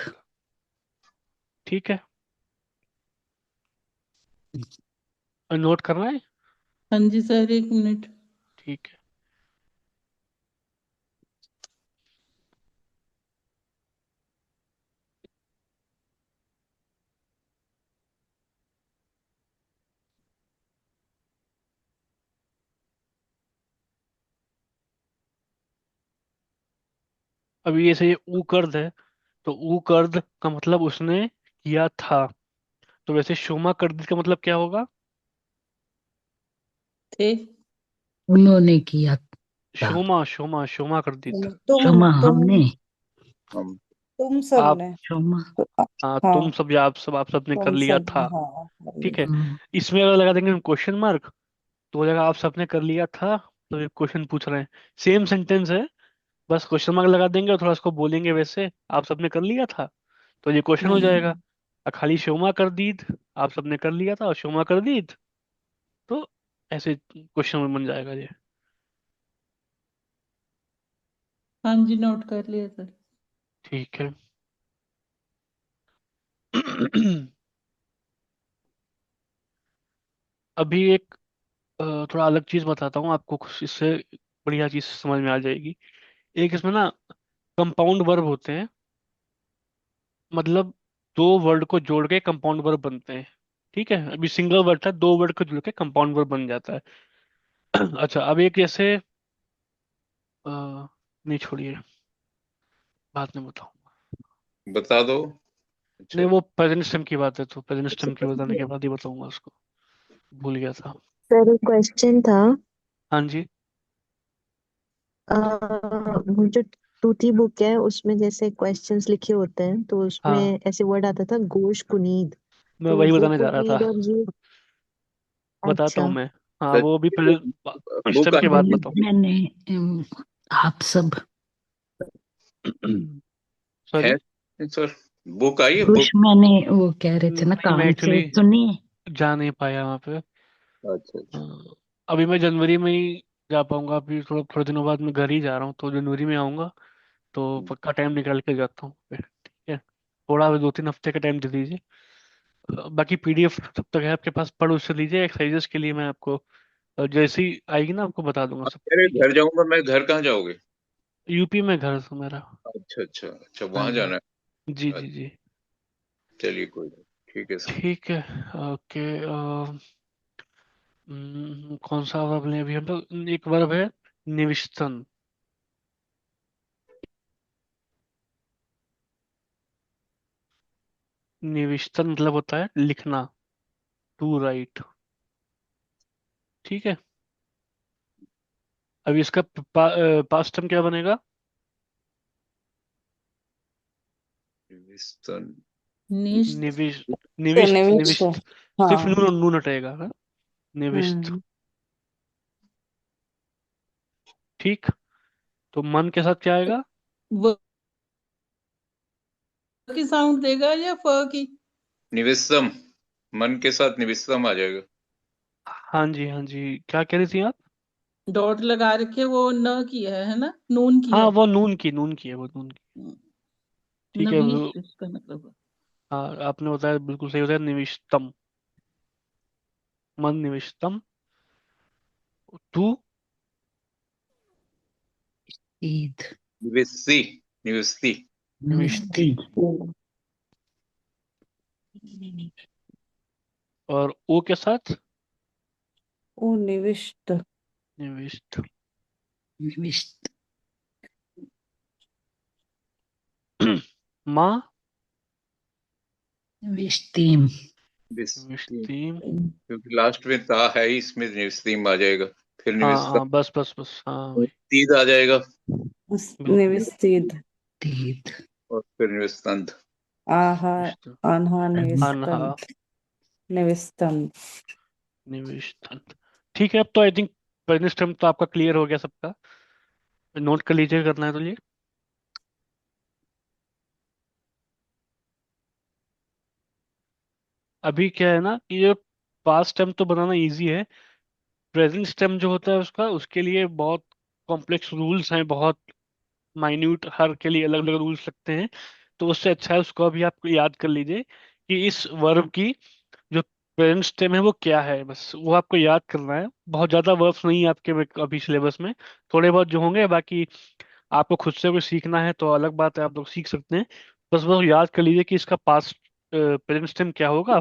[SPEAKER 1] ठीक है। नोट करना है।
[SPEAKER 2] हाँ जी सर, 1 मिनट।
[SPEAKER 1] ठीक है। अभी जैसे ये ऊ कर्द है, तो ऊ कर्द का मतलब उसने किया था। तो वैसे शोमा कर्द का मतलब क्या होगा?
[SPEAKER 2] थे।
[SPEAKER 5] उन्होंने किया था।
[SPEAKER 1] शोमा शोमा शोमा कर्दित।
[SPEAKER 4] तुम
[SPEAKER 5] क्षमा
[SPEAKER 4] तुम
[SPEAKER 5] हमने।
[SPEAKER 3] हम।
[SPEAKER 4] तुम
[SPEAKER 1] आप।
[SPEAKER 4] सबने।
[SPEAKER 5] क्षमा।
[SPEAKER 4] तो,
[SPEAKER 1] हाँ, तुम
[SPEAKER 4] हाँ,
[SPEAKER 1] सब या आप सब ने कर
[SPEAKER 4] तुम
[SPEAKER 1] लिया
[SPEAKER 4] सब,
[SPEAKER 1] था।
[SPEAKER 4] हाँ, कर
[SPEAKER 1] ठीक
[SPEAKER 4] लिया।
[SPEAKER 1] है। इसमें अगर लगा देंगे हम क्वेश्चन मार्क, तो हो जाएगा आप सबने कर लिया था। तो ये क्वेश्चन पूछ रहे हैं, सेम सेंटेंस है, बस क्वेश्चन मार्क लगा देंगे और थोड़ा उसको बोलेंगे वैसे आप सबने कर लिया था, तो ये क्वेश्चन हो जाएगा। और खाली शोमा कर दीद, आप सबने कर लिया था और शोमा कर दीद, तो ऐसे क्वेश्चन बन जाएगा ये।
[SPEAKER 2] हाँ जी, नोट कर लिया सर।
[SPEAKER 1] ठीक है। अभी एक थोड़ा अलग चीज बताता हूँ आपको, कुछ इससे बढ़िया चीज समझ में आ जाएगी। एक इसमें ना कंपाउंड वर्ब होते हैं, मतलब दो वर्ड को जोड़ के कंपाउंड वर्ब बनते हैं। ठीक है, अभी सिंगल वर्ड था, दो वर्ड को जोड़ के कंपाउंड वर्ब बन जाता है। अच्छा, अब एक जैसे नहीं छोड़िए, बाद में बताऊँ।
[SPEAKER 3] बता दो।
[SPEAKER 1] नहीं,
[SPEAKER 3] अच्छा।
[SPEAKER 1] वो प्रेजेंट सिस्टम की बात है, तो प्रेजेंट
[SPEAKER 3] अच्छा।
[SPEAKER 1] सिस्टम की बताने के बाद ही बताऊंगा उसको, भूल गया था।
[SPEAKER 6] सर एक क्वेश्चन था।
[SPEAKER 1] हाँ जी।
[SPEAKER 6] अ, वो जो टूटी बुक है उसमें जैसे क्वेश्चंस लिखे होते हैं तो
[SPEAKER 1] हाँ,
[SPEAKER 6] उसमें ऐसे वर्ड आता था गोश कुनीद।
[SPEAKER 1] मैं
[SPEAKER 6] तो
[SPEAKER 1] वही
[SPEAKER 6] वो
[SPEAKER 1] बताने जा रहा था।
[SPEAKER 6] कुनीद और ये।
[SPEAKER 1] बताता हूँ
[SPEAKER 6] अच्छा।
[SPEAKER 1] मैं। हाँ, वो भी
[SPEAKER 3] बुक
[SPEAKER 1] सिस्टम के बाद
[SPEAKER 5] कुछ
[SPEAKER 1] बताऊँ।
[SPEAKER 5] मैंने आप सब।
[SPEAKER 3] है
[SPEAKER 1] सॉरी।
[SPEAKER 3] सर। बुक आई है
[SPEAKER 5] कुछ
[SPEAKER 3] बुक।
[SPEAKER 5] मैंने वो कह रहे थे ना
[SPEAKER 1] नहीं, मैं
[SPEAKER 5] काम से
[SPEAKER 1] एक्चुअली
[SPEAKER 5] सुनिए।
[SPEAKER 1] जा नहीं पाया वहाँ पे।
[SPEAKER 3] अच्छा अच्छा।
[SPEAKER 1] हाँ, अभी मैं जनवरी में ही जा पाऊंगा, अभी थोड़ा थोड़े दिनों बाद मैं घर ही जा रहा हूँ, तो जनवरी में आऊंगा। तो पक्का टाइम निकाल के जाता हूँ फिर, ठीक है। थोड़ा 2-3 हफ्ते का टाइम दे दीजिए। बाकी पीडीएफ तब तक है आपके पास, पढ़ उससे लीजिए एक्सरसाइजेस के लिए। मैं आपको जैसे ही आएगी ना आपको बता दूंगा
[SPEAKER 3] आप
[SPEAKER 1] सब,
[SPEAKER 3] कह रहे
[SPEAKER 1] ठीक है।
[SPEAKER 3] घर जाऊंगा मैं, घर कहाँ जाओगे?
[SPEAKER 1] यूपी में घर है मेरा।
[SPEAKER 3] अच्छा अच्छा अच्छा,
[SPEAKER 1] हाँ
[SPEAKER 3] वहां
[SPEAKER 1] जी।
[SPEAKER 3] जाना
[SPEAKER 1] जी
[SPEAKER 3] है।
[SPEAKER 1] जी जी।
[SPEAKER 3] चलिए कोई नहीं, ठीक है सर।
[SPEAKER 1] ठीक है। ओके। कौन सा वर्ब लें अभी हम लोग? एक वर्ब है निविष्टन। निविष्टन मतलब होता है लिखना, टू राइट। ठीक है। अभी इसका पास्ट टर्म क्या बनेगा?
[SPEAKER 3] लिविंगस्टन।
[SPEAKER 2] निश्चित।
[SPEAKER 1] निविष्ट। निविष्ट
[SPEAKER 4] निविष्ट।
[SPEAKER 1] निविष्ट। सिर्फ
[SPEAKER 4] हाँ।
[SPEAKER 1] नून नून हटेगा, हाँ? निविष्ट।
[SPEAKER 4] हम्म।
[SPEAKER 1] ठीक। तो मन के साथ क्या आएगा?
[SPEAKER 2] व की साउंड देगा या फ की?
[SPEAKER 3] निविष्टम। मन के साथ निविष्टम आ जाएगा।
[SPEAKER 1] हाँ जी हाँ जी, क्या कह रही थी आप?
[SPEAKER 2] डॉट लगा रखे, वो न की है ना, नून की
[SPEAKER 1] हाँ,
[SPEAKER 2] है।
[SPEAKER 1] वो नून की है, वो नून की। ठीक है वो।
[SPEAKER 2] नविष्ट इसका मतलब।
[SPEAKER 1] हाँ, आपने बताया बिल्कुल सही, बताया निविष्टम। मन निविष्टम। तू।
[SPEAKER 5] ईद।
[SPEAKER 3] निविष्टि। निविष्टि।
[SPEAKER 1] निविष्टि।
[SPEAKER 5] निविष्टि।
[SPEAKER 1] और ओ के साथ
[SPEAKER 4] ओ निविष्ट।
[SPEAKER 1] निविष्ट।
[SPEAKER 5] निविष्ट।
[SPEAKER 1] माँ।
[SPEAKER 5] निविष्टिम।
[SPEAKER 3] निविष्टि।
[SPEAKER 1] निविष्टि।
[SPEAKER 3] क्योंकि लास्ट में ता है ही, इसमें निविष्टिम आ जाएगा। फिर
[SPEAKER 1] हाँ
[SPEAKER 3] निविष्का,
[SPEAKER 1] हाँ, बस बस बस, हाँ वही।
[SPEAKER 3] तीद आ जाएगा,
[SPEAKER 1] बिल्कुल।
[SPEAKER 4] निविस्तीद।
[SPEAKER 5] तीत
[SPEAKER 3] और फिर निविस्तंत।
[SPEAKER 4] आहा।
[SPEAKER 1] निविष्ट,
[SPEAKER 4] अनहा
[SPEAKER 1] अनहा,
[SPEAKER 4] निविस्तंत। निविस्तंत।
[SPEAKER 1] निविष्टंत। ठीक है, अब तो आई थिंक ब्रेनस्टॉर्म तो आपका क्लियर हो गया सबका। नोट कर लीजिए, करना है तो ये। अभी क्या है ना कि ये पास्ट टेंस तो बनाना इजी है। प्रेजेंट टेंस जो होता है उसका, उसके लिए बहुत कॉम्प्लेक्स रूल्स हैं, बहुत माइन्यूट, हर के लिए अलग अलग रूल्स लगते हैं। तो उससे अच्छा है उसको अभी आप याद कर लीजिए कि इस वर्ब की जो प्रेजेंट टेंस है वो क्या है, बस वो आपको याद करना है। बहुत ज्यादा वर्ब्स नहीं है आपके अभी सिलेबस में, थोड़े बहुत जो होंगे। बाकी आपको खुद से कोई सीखना है तो अलग बात है, आप लोग सीख सकते हैं। बस वो याद कर लीजिए कि इसका पास्ट प्रेजेंट टेंस क्या होगा।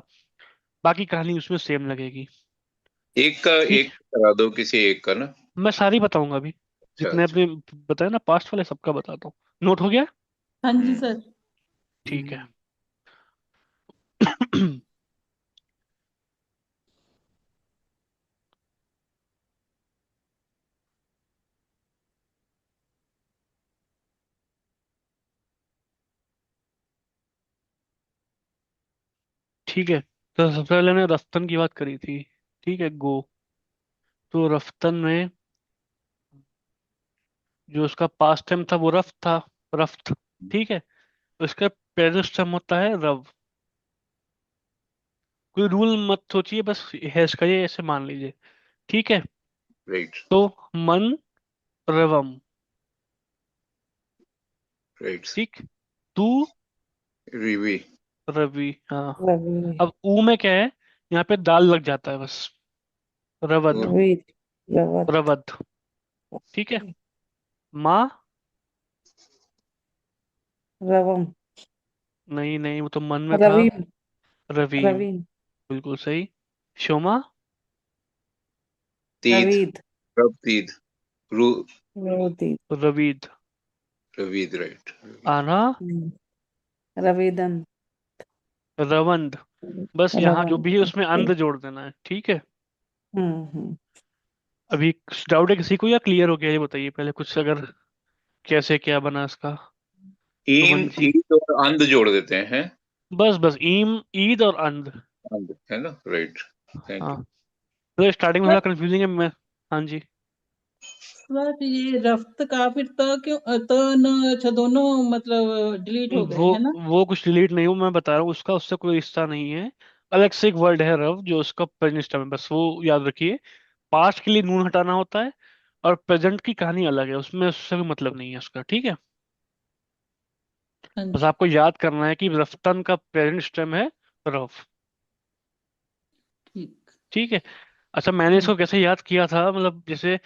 [SPEAKER 1] बाकी कहानी उसमें सेम लगेगी।
[SPEAKER 3] एक का
[SPEAKER 1] ठीक।
[SPEAKER 3] एक करा दो, किसी एक का ना।
[SPEAKER 1] मैं सारी बताऊंगा अभी,
[SPEAKER 3] अच्छा
[SPEAKER 1] जितने
[SPEAKER 3] अच्छा।
[SPEAKER 1] आपने बताया ना पास्ट वाले, सबका बताता हूँ। नोट हो गया?
[SPEAKER 2] हाँ जी
[SPEAKER 3] हम्म।
[SPEAKER 2] सर।
[SPEAKER 1] ठीक है। ठीक है, तो सबसे पहले मैंने रफ्तन की बात करी थी। ठीक है, गो। तो रफ्तन में जो उसका पास्ट टाइम था वो रफ्त था, रफ्त। ठीक है, उसका प्रेजेंट टाइम होता है रव। कोई रूल मत सोचिए, बस है इसका ये, ऐसे मान लीजिए। ठीक है।
[SPEAKER 3] राइट
[SPEAKER 1] तो मन रवम।
[SPEAKER 3] राइट।
[SPEAKER 1] ठीक। तू
[SPEAKER 3] रिवी।
[SPEAKER 1] रवि, हाँ।
[SPEAKER 4] रवि।
[SPEAKER 1] अब ऊ में क्या है, यहाँ पे दाल लग जाता है बस। रवद,
[SPEAKER 3] और
[SPEAKER 4] रवि। रवत।
[SPEAKER 1] रवद। ठीक है। माँ,
[SPEAKER 4] रवम।
[SPEAKER 1] नहीं नहीं, वो तो मन में था।
[SPEAKER 4] रवीम।
[SPEAKER 1] रवीम,
[SPEAKER 4] रवीम।
[SPEAKER 1] बिल्कुल सही। शोमा,
[SPEAKER 3] तीत।
[SPEAKER 4] रवीद।
[SPEAKER 3] रब तीत। रू।
[SPEAKER 4] रोदी।
[SPEAKER 1] रवीद।
[SPEAKER 3] रवीद, राइट।
[SPEAKER 1] आना,
[SPEAKER 4] हम्म, रवीदन।
[SPEAKER 1] रवंद। बस यहाँ जो
[SPEAKER 4] रवन।
[SPEAKER 1] भी है उसमें अंध जोड़ देना है, ठीक है।
[SPEAKER 4] हम्म।
[SPEAKER 1] अभी डाउट है किसी को या क्लियर हो गया, ये बताइए पहले कुछ, अगर कैसे क्या बना इसका।
[SPEAKER 3] ईम,
[SPEAKER 1] सुमन जी।
[SPEAKER 3] ईद और अंध जोड़ देते हैं।
[SPEAKER 1] बस बस, ईम, ईद और अंध।
[SPEAKER 3] अंध है ना, राइट। थैंक
[SPEAKER 1] हाँ,
[SPEAKER 3] यू।
[SPEAKER 1] तो स्टार्टिंग में
[SPEAKER 2] सर
[SPEAKER 1] थोड़ा कंफ्यूजिंग है मैं। हाँ जी।
[SPEAKER 2] सर ये रफ्त का फिर तो क्यों तो न अच्छा दोनों मतलब डिलीट हो गए
[SPEAKER 1] वो
[SPEAKER 2] है ना।
[SPEAKER 1] वो कुछ डिलीट नहीं हूँ, मैं बता रहा हूँ, उसका उससे कोई रिश्ता नहीं है। अलग से एक वर्ड है रव, जो उसका प्रेजेंट है, बस वो याद रखिए। पास्ट के लिए नून हटाना होता है, और प्रेजेंट की कहानी अलग है, उसमें उससे कोई मतलब नहीं है उसका, ठीक है।
[SPEAKER 2] हाँ
[SPEAKER 1] बस
[SPEAKER 2] जी।
[SPEAKER 1] आपको याद करना है कि रफ्तान का पेरेंट स्टेम है रफ।
[SPEAKER 2] ठीक।
[SPEAKER 1] ठीक है। अच्छा, मैंने
[SPEAKER 2] हाँ
[SPEAKER 1] इसको कैसे याद किया था, मतलब जैसे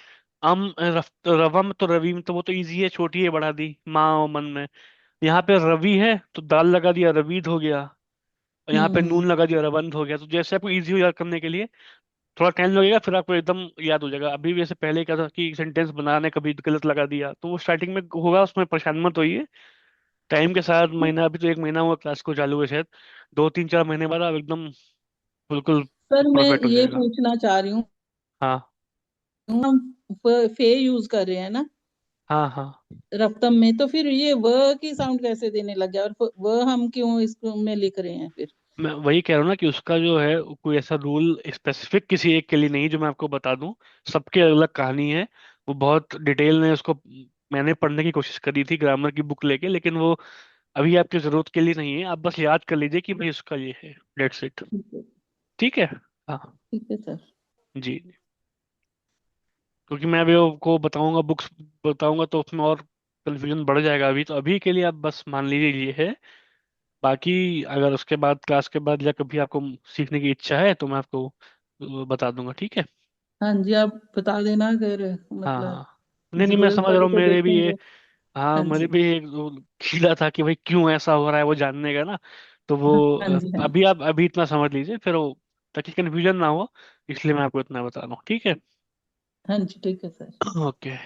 [SPEAKER 1] रवम तो रवीम, तो वो तो इजी है, छोटी है, बढ़ा दी माँ और मन में। यहाँ पे रवि है तो दाल लगा दिया, रवीद हो गया। और यहाँ पे
[SPEAKER 2] हम्म।
[SPEAKER 1] नून लगा दिया, रवंत हो गया। तो जैसे आपको इजी हो याद करने के लिए, थोड़ा टाइम लगेगा, फिर आपको एकदम याद हो जाएगा। अभी भी जैसे पहले क्या था कि सेंटेंस बनाने कभी गलत लगा दिया, तो वो स्टार्टिंग में होगा, उसमें परेशान मत होइए। टाइम के साथ, महीना, अभी तो 1 महीना हुआ क्लास को चालू है शायद, 2 3 4 महीने बाद आप एकदम बिल्कुल
[SPEAKER 2] सर मैं
[SPEAKER 1] परफेक्ट हो
[SPEAKER 2] ये
[SPEAKER 1] जाएगा।
[SPEAKER 2] पूछना चाह रही हूँ,
[SPEAKER 1] हाँ
[SPEAKER 2] हम फे यूज कर रहे हैं ना
[SPEAKER 1] हाँ हाँ।
[SPEAKER 2] रफ्तम में, तो फिर ये व की साउंड कैसे देने लग गया, और व हम क्यों इसको में लिख रहे हैं फिर।
[SPEAKER 1] मैं वही कह रहा हूँ ना कि उसका जो है कोई ऐसा रूल स्पेसिफिक किसी एक के लिए नहीं जो मैं आपको बता दूं। सबकी अलग अलग कहानी है। वो बहुत डिटेल में उसको मैंने पढ़ने की कोशिश करी थी ग्रामर की बुक लेके, लेकिन वो अभी आपकी जरूरत के लिए नहीं है। आप बस याद कर लीजिए कि भाई उसका ये है, डेट्स इट।
[SPEAKER 2] ठीक है।
[SPEAKER 1] ठीक है। हाँ
[SPEAKER 2] ठीक है सर।
[SPEAKER 1] जी। क्योंकि मैं अभी आपको बताऊंगा, बुक्स बताऊंगा तो उसमें और कंफ्यूजन बढ़ जाएगा। अभी तो अभी के लिए आप बस मान लीजिए ये है। बाकी अगर उसके बाद, क्लास के बाद, या कभी आपको सीखने की इच्छा है तो मैं आपको बता दूंगा, ठीक है।
[SPEAKER 2] हाँ जी आप बता देना अगर
[SPEAKER 1] हाँ
[SPEAKER 2] मतलब
[SPEAKER 1] हाँ, नहीं नहीं, मैं
[SPEAKER 2] जरूरत
[SPEAKER 1] समझ रहा
[SPEAKER 2] पड़े
[SPEAKER 1] हूँ,
[SPEAKER 2] तो
[SPEAKER 1] मेरे भी ये,
[SPEAKER 2] देखेंगे।
[SPEAKER 1] हाँ
[SPEAKER 2] हाँ
[SPEAKER 1] मेरे
[SPEAKER 2] जी।
[SPEAKER 1] भी एक वो कीड़ा था कि भाई क्यों ऐसा हो रहा है वो जानने का ना। तो वो
[SPEAKER 2] हाँ जी। हाँ जी।
[SPEAKER 1] अभी आप अभी इतना समझ लीजिए, फिर वो ताकि कंफ्यूजन ना हो, इसलिए मैं आपको इतना बता रहा हूँ, ठीक है।
[SPEAKER 2] हाँ जी ठीक है सर।
[SPEAKER 1] ओके।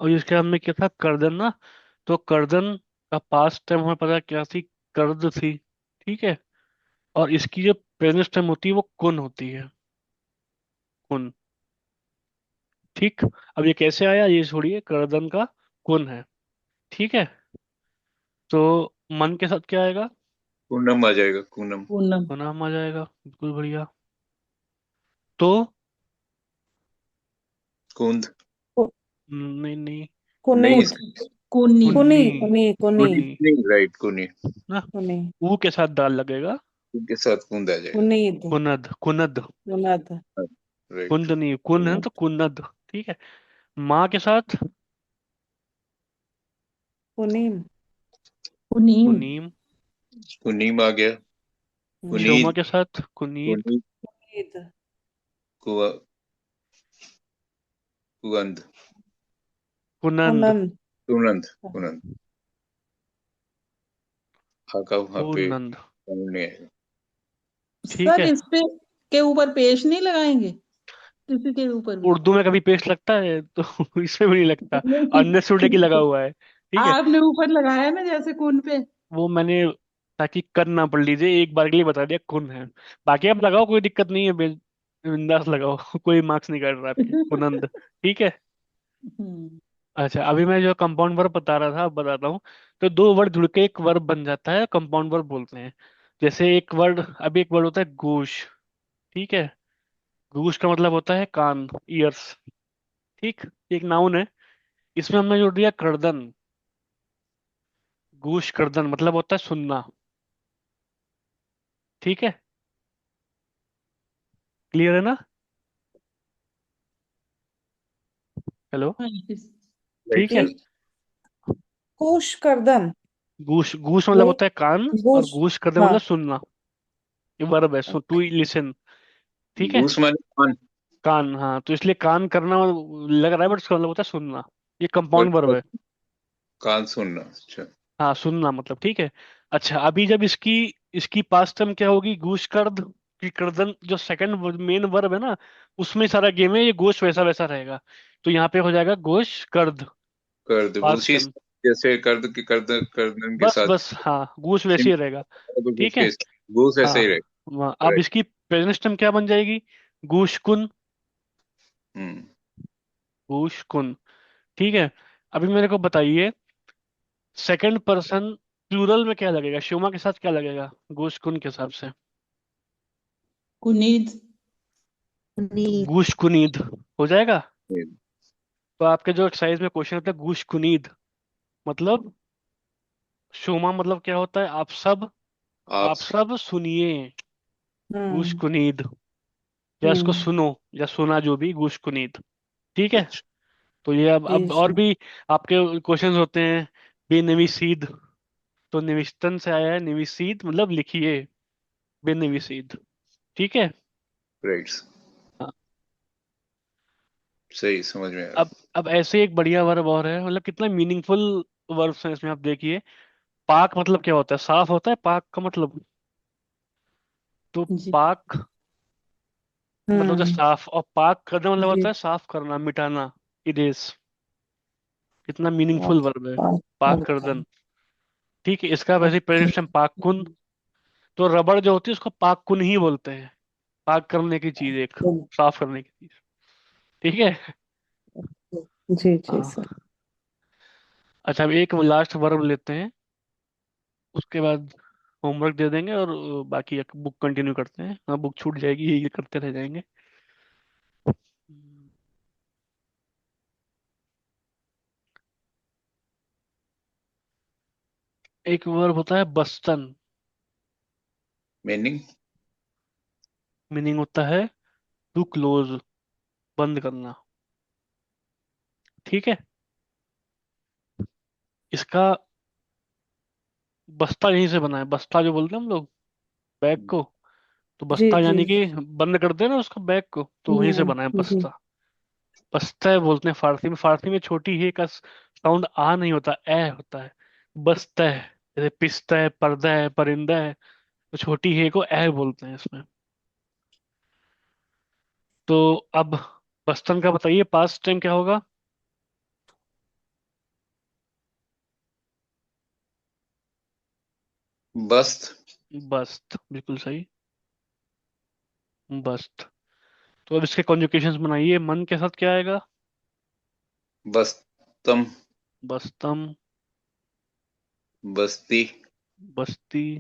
[SPEAKER 1] और इसके हमने क्या था, कर्दन ना। तो कर्दन का पास्ट टाइम हमें पता है क्या थी, कर्द थी। ठीक है। और इसकी जो प्रेजेंट टाइम होती है वो कुन होती है, कुन। ठीक। अब ये कैसे आया ये छोड़िए, कर्दन का कुन है। ठीक है। तो मन के साथ क्या आएगा?
[SPEAKER 3] पूनम आ जाएगा, पूनम।
[SPEAKER 2] पूनम।
[SPEAKER 1] कुनाम आ जाएगा, बिल्कुल बढ़िया। तो
[SPEAKER 3] कुंद।
[SPEAKER 4] कु-
[SPEAKER 1] नहीं नहीं।
[SPEAKER 3] नहीं,
[SPEAKER 4] कुनीत।
[SPEAKER 3] इसका
[SPEAKER 2] कुन्नी।
[SPEAKER 4] कुनी
[SPEAKER 1] कुन्नी।
[SPEAKER 4] कुनी कुनी
[SPEAKER 3] कुनी,
[SPEAKER 1] कुन्नी
[SPEAKER 3] नहीं, राइट, कुनी।
[SPEAKER 1] ना।
[SPEAKER 4] कुनी
[SPEAKER 1] ऊ के साथ दाल लगेगा।
[SPEAKER 3] उनके साथ कुंद आ जाएगा।
[SPEAKER 4] कुनीत
[SPEAKER 1] कुनद, कुनद।
[SPEAKER 4] कुनत
[SPEAKER 3] राइट।
[SPEAKER 1] कुंद नहीं, कुन है ना,
[SPEAKER 4] कुनत
[SPEAKER 1] तो कुनद। ठीक है। माँ के साथ
[SPEAKER 4] कुनीम।
[SPEAKER 2] कुनीम।
[SPEAKER 1] कुनीम।
[SPEAKER 3] कुनीम आ गया।
[SPEAKER 1] शोमा
[SPEAKER 3] कुनीद।
[SPEAKER 1] के साथ कुनीत।
[SPEAKER 3] कुनीद।
[SPEAKER 4] कुनीत
[SPEAKER 3] कुआ, कुगंध।
[SPEAKER 1] कुनंद।
[SPEAKER 4] कुनन
[SPEAKER 3] कुनंद। कुनंद। हाका वहां पे
[SPEAKER 1] कुनंद।
[SPEAKER 3] साउंड नहीं आएगा।
[SPEAKER 1] ठीक
[SPEAKER 2] सर
[SPEAKER 1] है।
[SPEAKER 2] इस पे के ऊपर पेश नहीं लगाएंगे, किसी के ऊपर भी?
[SPEAKER 1] उर्दू में कभी पेस्ट लगता है तो इसमें भी नहीं लगता। अन्य सुरटे की लगा
[SPEAKER 2] नहीं,
[SPEAKER 1] हुआ है। ठीक है।
[SPEAKER 2] आपने ऊपर लगाया ना जैसे कुन पे।
[SPEAKER 1] वो मैंने, ताकि कर ना पड़ लीजिए, एक बार के लिए बता दिया कुन है। बाकी आप लगाओ, कोई दिक्कत नहीं है, बिंदास लगाओ कोई मार्क्स नहीं काट रहा आपके, कुनंद। ठीक है।
[SPEAKER 2] हम्म।
[SPEAKER 1] अच्छा, अभी मैं जो कंपाउंड वर्ब बता रहा था अब बताता हूँ। तो दो वर्ड जुड़ के एक वर्ब बन जाता है, कंपाउंड वर्ब बोलते हैं। जैसे एक वर्ड, अभी एक वर्ड होता है गोश। ठीक है। गोश का मतलब होता है कान, ईयर्स। ठीक। एक नाउन है। इसमें हमने जोड़ दिया कर्दन। गोश कर्दन मतलब होता है सुनना। ठीक है। क्लियर है ना? हेलो।
[SPEAKER 2] हाँ,
[SPEAKER 3] राइट
[SPEAKER 1] ठीक है।
[SPEAKER 3] सर।
[SPEAKER 4] एक कोश करदन।
[SPEAKER 1] गूश, गूश मतलब
[SPEAKER 4] वो
[SPEAKER 1] होता है कान। और
[SPEAKER 4] गोश।
[SPEAKER 1] गूश करते
[SPEAKER 4] हाँ।
[SPEAKER 1] मतलब सुनना। ये वर्ब है, सो टू लिसन। ठीक है।
[SPEAKER 3] गूस माने कान।
[SPEAKER 1] कान, हाँ, तो इसलिए कान करना लग रहा है, बट उसका मतलब होता है सुनना। ये कंपाउंड वर्ब
[SPEAKER 3] बट
[SPEAKER 1] है।
[SPEAKER 3] कान सुनना, अच्छा।
[SPEAKER 1] हाँ, सुनना मतलब। ठीक है। अच्छा, अभी जब इसकी इसकी पास्ट टाइम क्या होगी, गूश कर्द की कर्दन, जो सेकंड मेन वर्ब है ना, उसमें सारा गेम है, ये गोश वैसा वैसा रहेगा। तो यहाँ पे हो जाएगा गोश कर्द,
[SPEAKER 3] कर्द,
[SPEAKER 1] पास्ट
[SPEAKER 3] उसी
[SPEAKER 1] टाइम।
[SPEAKER 3] जैसे कर्द की कर्द कर्दन के
[SPEAKER 1] बस
[SPEAKER 3] साथ।
[SPEAKER 1] बस, हाँ, गूश वैसे ही रहेगा। ठीक है।
[SPEAKER 3] उसके गूस ऐसे ही
[SPEAKER 1] हाँ।
[SPEAKER 3] रहेगा।
[SPEAKER 1] अब
[SPEAKER 3] राइट।
[SPEAKER 1] इसकी प्रेजेंट टाइम क्या बन जाएगी, गूशकुन।
[SPEAKER 3] हम्म।
[SPEAKER 1] गूशकुन। ठीक है। अभी मेरे को बताइए, सेकंड पर्सन प्लूरल में क्या लगेगा, शिवमा के साथ क्या लगेगा गूशकुन के हिसाब से?
[SPEAKER 2] कुनीत।
[SPEAKER 6] कुनीत।
[SPEAKER 1] गूशकुनीद हो जाएगा। तो आपके जो एक्सरसाइज में क्वेश्चन होता है गूशकुनीद मतलब, शिवमा मतलब क्या होता है,
[SPEAKER 3] आप।
[SPEAKER 1] आप सब सुनिए।
[SPEAKER 4] हम्म
[SPEAKER 1] गूशकुनीद, या इसको
[SPEAKER 4] हम्म
[SPEAKER 1] सुनो, या सुना, जो भी, गूशकुनीद। ठीक है।
[SPEAKER 3] अच्छा।
[SPEAKER 1] तो ये अब
[SPEAKER 4] ठीक
[SPEAKER 1] और
[SPEAKER 4] है।
[SPEAKER 1] भी आपके क्वेश्चंस होते हैं। बेनवीसीद, तो निविष्टन से आया है, निविसीद मतलब लिखिए, बेनवीसीद। ठीक है।
[SPEAKER 3] राइट।
[SPEAKER 1] हाँ।
[SPEAKER 3] सही, समझ में आया।
[SPEAKER 1] अब ऐसे एक बढ़िया वर्ब और है, मतलब कितना मीनिंगफुल वर्ब्स हैं इसमें, आप देखिए। पाक मतलब क्या होता है, साफ होता है पाक का मतलब। तो
[SPEAKER 2] जी।
[SPEAKER 1] पाक मतलब होता है
[SPEAKER 4] हम्म
[SPEAKER 1] साफ, और पाक करना मतलब
[SPEAKER 4] जी।
[SPEAKER 1] होता है साफ करना, मिटाना, इरेज। कितना मीनिंगफुल
[SPEAKER 4] पाक
[SPEAKER 1] वर्ब है,
[SPEAKER 4] पाक
[SPEAKER 1] पाक
[SPEAKER 4] करता।
[SPEAKER 1] करदन। ठीक है। इसका वैसे
[SPEAKER 4] ओके।
[SPEAKER 1] प्रेजेंट पाक कुन। तो रबड़ जो होती है उसको पाक कुन ही बोलते हैं। पाक करने की चीज, एक साफ करने की चीज। ठीक है।
[SPEAKER 4] जी जी सर।
[SPEAKER 1] हाँ। अच्छा, अब एक लास्ट वर्ब लेते हैं, उसके बाद होमवर्क दे देंगे, और बाकी बुक कंटिन्यू करते हैं, हाँ, बुक छूट जाएगी, ये करते रह जाएंगे। एक वर्ब होता है बस्तन।
[SPEAKER 3] मीनिंग।
[SPEAKER 1] मीनिंग होता है टू क्लोज, बंद करना। ठीक है। इसका बस्ता यहीं से बना है, बस्ता जो बोलते हैं हम लोग बैग को। तो
[SPEAKER 4] जी
[SPEAKER 1] बस्ता
[SPEAKER 4] जी।
[SPEAKER 1] यानी कि बंद करते हैं ना उसको, बैग को, तो वहीं से बना है
[SPEAKER 4] जी।
[SPEAKER 1] बस्ता। बस्ता बोलते हैं फारसी में। फारसी में छोटी ही का साउंड आ नहीं होता, ए होता है। बस्ता है, जैसे पिस्ता है, पर्दा है, परिंदा है। तो छोटी हे को ए बोलते हैं इसमें। तो अब बस्तन का बताइए पास्ट टाइम क्या होगा?
[SPEAKER 3] बस्त।
[SPEAKER 1] बस्त, बिल्कुल सही। बस्त। तो अब इसके कॉन्जुगेशंस बनाइए। मन के साथ क्या आएगा?
[SPEAKER 3] बस्तम।
[SPEAKER 1] बस्तम।
[SPEAKER 3] बस्ती।
[SPEAKER 1] बस्ती।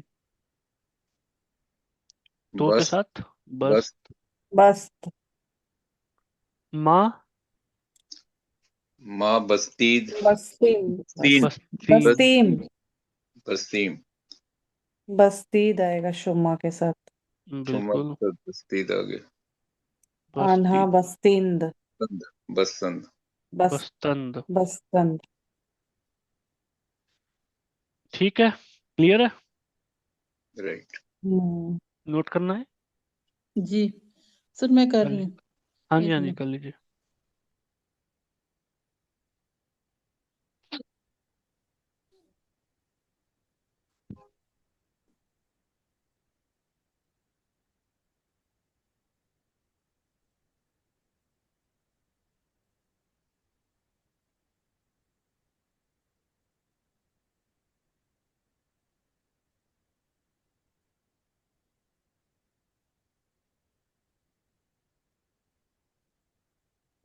[SPEAKER 1] तो के
[SPEAKER 3] बस्त।
[SPEAKER 1] साथ? बस्त।
[SPEAKER 3] बस्त।
[SPEAKER 4] बस।
[SPEAKER 1] माँ।
[SPEAKER 3] माँ बस्तीद।
[SPEAKER 4] बस्तीम।
[SPEAKER 3] तीन।
[SPEAKER 1] बस्तीन।
[SPEAKER 3] बस।
[SPEAKER 4] बस्तीम।
[SPEAKER 3] बस्तीम।
[SPEAKER 4] बस्तीद आएगा शुमा के साथ।
[SPEAKER 3] शुमा
[SPEAKER 1] बिल्कुल।
[SPEAKER 3] बस्तीद आ गया।
[SPEAKER 4] आन्हा
[SPEAKER 1] बस्ती।
[SPEAKER 4] बस्तिंद।
[SPEAKER 3] बसंत। बसंत।
[SPEAKER 4] बस।
[SPEAKER 1] बस्तंद।
[SPEAKER 4] बस्तंद।
[SPEAKER 1] ठीक है, क्लियर है।
[SPEAKER 3] राइट।
[SPEAKER 4] हम्म।
[SPEAKER 1] नोट करना है।
[SPEAKER 2] जी सर, मैं कर
[SPEAKER 1] कर
[SPEAKER 2] रही
[SPEAKER 1] ली।
[SPEAKER 2] हूँ।
[SPEAKER 1] हाँ जी,
[SPEAKER 2] एक
[SPEAKER 1] हाँ जी,
[SPEAKER 2] मिनट।
[SPEAKER 1] कर लीजिए।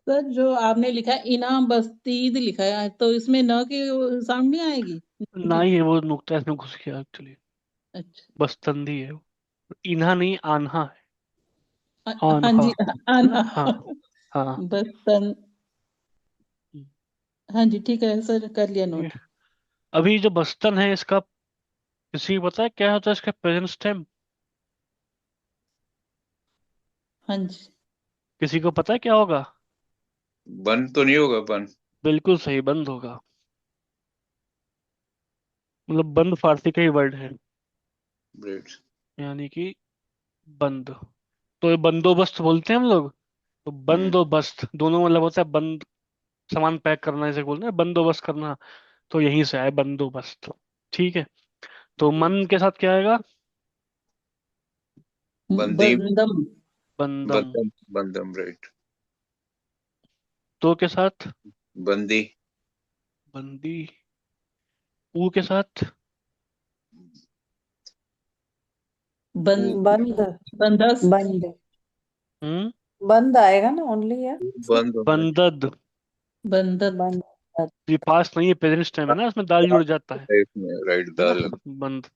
[SPEAKER 2] सर, जो आपने लिखा है इनाम बस्तीद लिखा है, तो इसमें न की साउंड नहीं आएगी
[SPEAKER 1] ना
[SPEAKER 2] की?
[SPEAKER 1] ही वो नुक्ता इसमें घुस गया एक्चुअली।
[SPEAKER 2] अच्छा।
[SPEAKER 1] बस्तंदी है वो। इन्हा नहीं, आन्हा है।
[SPEAKER 2] हाँ
[SPEAKER 1] आन्हा।
[SPEAKER 2] जी।
[SPEAKER 1] है ना?
[SPEAKER 2] आना।
[SPEAKER 1] हाँ। हाँ।
[SPEAKER 2] बस्तन। हाँ जी, ठीक है सर, कर लिया
[SPEAKER 1] ठीक
[SPEAKER 2] नोट।
[SPEAKER 1] है। अभी जो बस्तन है इसका, किसी को पता है क्या होता है इसका प्रेजेंट टेंस?
[SPEAKER 2] हाँ जी।
[SPEAKER 1] किसी को पता है क्या होगा?
[SPEAKER 3] बन तो नहीं होगा बन।
[SPEAKER 1] बिल्कुल सही, बंद होगा। मतलब बंद फारसी का ही वर्ड है।
[SPEAKER 3] राइट।
[SPEAKER 1] यानी कि बंद। तो ये बंदोबस्त बोलते हैं हम लोग। तो
[SPEAKER 3] हम्म।
[SPEAKER 1] बंदोबस्त दोनों मतलब होता है बंद। सामान पैक करना इसे बोलते हैं बंदोबस्त करना। तो यहीं से आए बंदोबस्त। ठीक है। तो मन के साथ क्या आएगा?
[SPEAKER 3] बंदीम।
[SPEAKER 2] बंदम।
[SPEAKER 1] बंदम।
[SPEAKER 3] बंदम। बंदम राइट।
[SPEAKER 1] तो के साथ?
[SPEAKER 3] बंदी।
[SPEAKER 1] बंदी। ऊ के साथ?
[SPEAKER 3] ऊ।
[SPEAKER 2] बंद।
[SPEAKER 4] बंद।
[SPEAKER 2] बंदस्त।
[SPEAKER 4] बंद।
[SPEAKER 1] हम्म।
[SPEAKER 4] बंद आएगा ना ओनली यार।
[SPEAKER 3] बंद होना
[SPEAKER 1] बंदद।
[SPEAKER 2] बंदत।
[SPEAKER 4] बंद।
[SPEAKER 1] ये पास नहीं है, प्रेजेंट टाइम है ना, इसमें दाल जुड़ जाता
[SPEAKER 3] चाहिए इसमें राइट
[SPEAKER 1] है ना?
[SPEAKER 3] दाल।
[SPEAKER 1] बंद।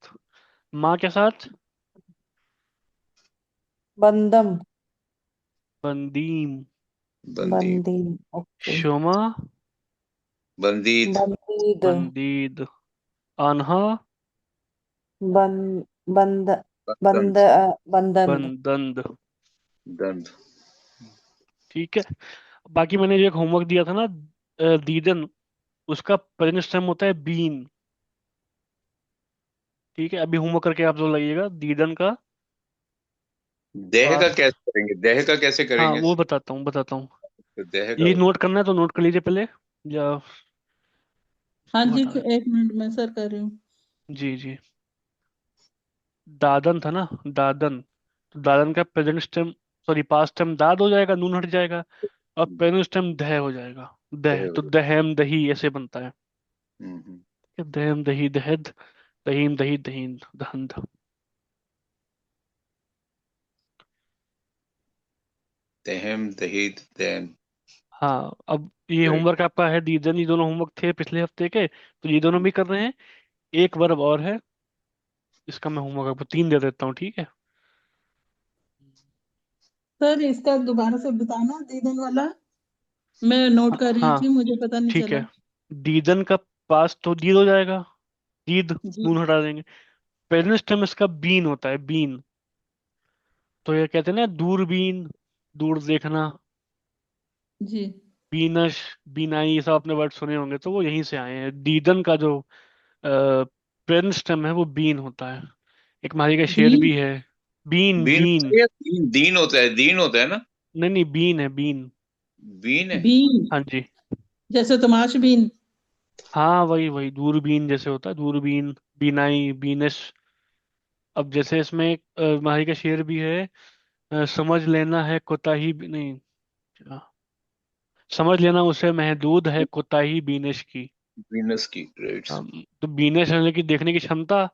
[SPEAKER 1] माँ के साथ?
[SPEAKER 4] बंदम।
[SPEAKER 1] बंदीम।
[SPEAKER 3] बंदी।
[SPEAKER 4] बंदी। ओके।
[SPEAKER 1] शोमा।
[SPEAKER 3] बंदीद।
[SPEAKER 4] बंदीद।
[SPEAKER 1] बंदीद। अनहा।
[SPEAKER 4] बं बंद। बंद।
[SPEAKER 3] बंदंत।
[SPEAKER 4] बंदंद।
[SPEAKER 1] बंदंद।
[SPEAKER 3] दंत।
[SPEAKER 1] ठीक है। बाकी मैंने जो एक होमवर्क दिया था ना, दीदन, उसका प्रेजेंट टाइम होता है बीन। ठीक है, अभी होमवर्क करके आप लोग लाइएगा दीदन का।
[SPEAKER 3] देह का
[SPEAKER 1] पास्ट।
[SPEAKER 3] कैसे करेंगे देह का कैसे
[SPEAKER 1] हाँ,
[SPEAKER 3] करेंगे।
[SPEAKER 1] वो बताता हूँ बताता हूँ।
[SPEAKER 3] तो देह का
[SPEAKER 1] ये नोट करना है तो नोट कर लीजिए पहले, या
[SPEAKER 2] हाँ
[SPEAKER 1] उसको
[SPEAKER 2] जी,
[SPEAKER 1] बता देते।
[SPEAKER 2] एक मिनट में सर कर रही हूँ।
[SPEAKER 1] जी जी। दादन था ना, दादन। तो दादन का present time, sorry past time दाद हो जाएगा, नून हट जाएगा। और प्रेजेंट टाइम दह हो जाएगा।
[SPEAKER 3] देह
[SPEAKER 1] दह
[SPEAKER 3] हो
[SPEAKER 1] तो
[SPEAKER 3] गया।
[SPEAKER 1] दहम दही ऐसे बनता है।
[SPEAKER 3] हम्म।
[SPEAKER 1] दहम दही दहद। दहीम दही दहीन दहंद।
[SPEAKER 3] तहम दहीद तैम।
[SPEAKER 1] हाँ, अब ये
[SPEAKER 3] राइट।
[SPEAKER 1] होमवर्क आपका है दीदन, ये दोनों होमवर्क थे पिछले हफ्ते के, तो ये दोनों भी कर रहे हैं। एक वर्ब और है, इसका मैं होमवर्क आपको 3 दे देता हूँ, ठीक है?
[SPEAKER 2] सर, इसका दोबारा से बताना, दीदन वाला। मैं नोट कर रही थी,
[SPEAKER 1] हाँ,
[SPEAKER 2] मुझे पता नहीं
[SPEAKER 1] ठीक है।
[SPEAKER 2] चला।
[SPEAKER 1] दीदन का पास तो दीद हो जाएगा। दीद।
[SPEAKER 2] जी।
[SPEAKER 1] नून हटा देंगे। प्रेजेंट टाइम इसका बीन होता है, बीन। तो ये कहते हैं ना दूरबीन, दूर देखना।
[SPEAKER 2] जी।
[SPEAKER 1] बीनश, बीनाई, ये सब आपने वर्ड सुने होंगे, तो वो यहीं से आए हैं। दीदन का जो प्रेजेंट टाइम है वो बीन होता है। एक महारी का शेर
[SPEAKER 2] दीन।
[SPEAKER 1] भी है। बीन
[SPEAKER 3] बीन होता
[SPEAKER 1] बीन।
[SPEAKER 3] है या दीन दीन होता है दीन होता है ना।
[SPEAKER 1] नहीं नहीं, बीन है बीन।
[SPEAKER 3] बीन है।
[SPEAKER 2] बीन।
[SPEAKER 1] हाँ जी।
[SPEAKER 2] जैसे तमाश बीन।
[SPEAKER 1] हाँ, वही वही दूरबीन जैसे होता है, दूरबीन। बीनाई, बीनश। अब जैसे इसमें एक महारी का शेर भी है। समझ लेना है कोताही भी नहीं। हाँ, समझ लेना उसे महदूद है कोताही बीनश की।
[SPEAKER 3] बीनस की राइट।
[SPEAKER 1] तो बीनश है कि देखने की क्षमता।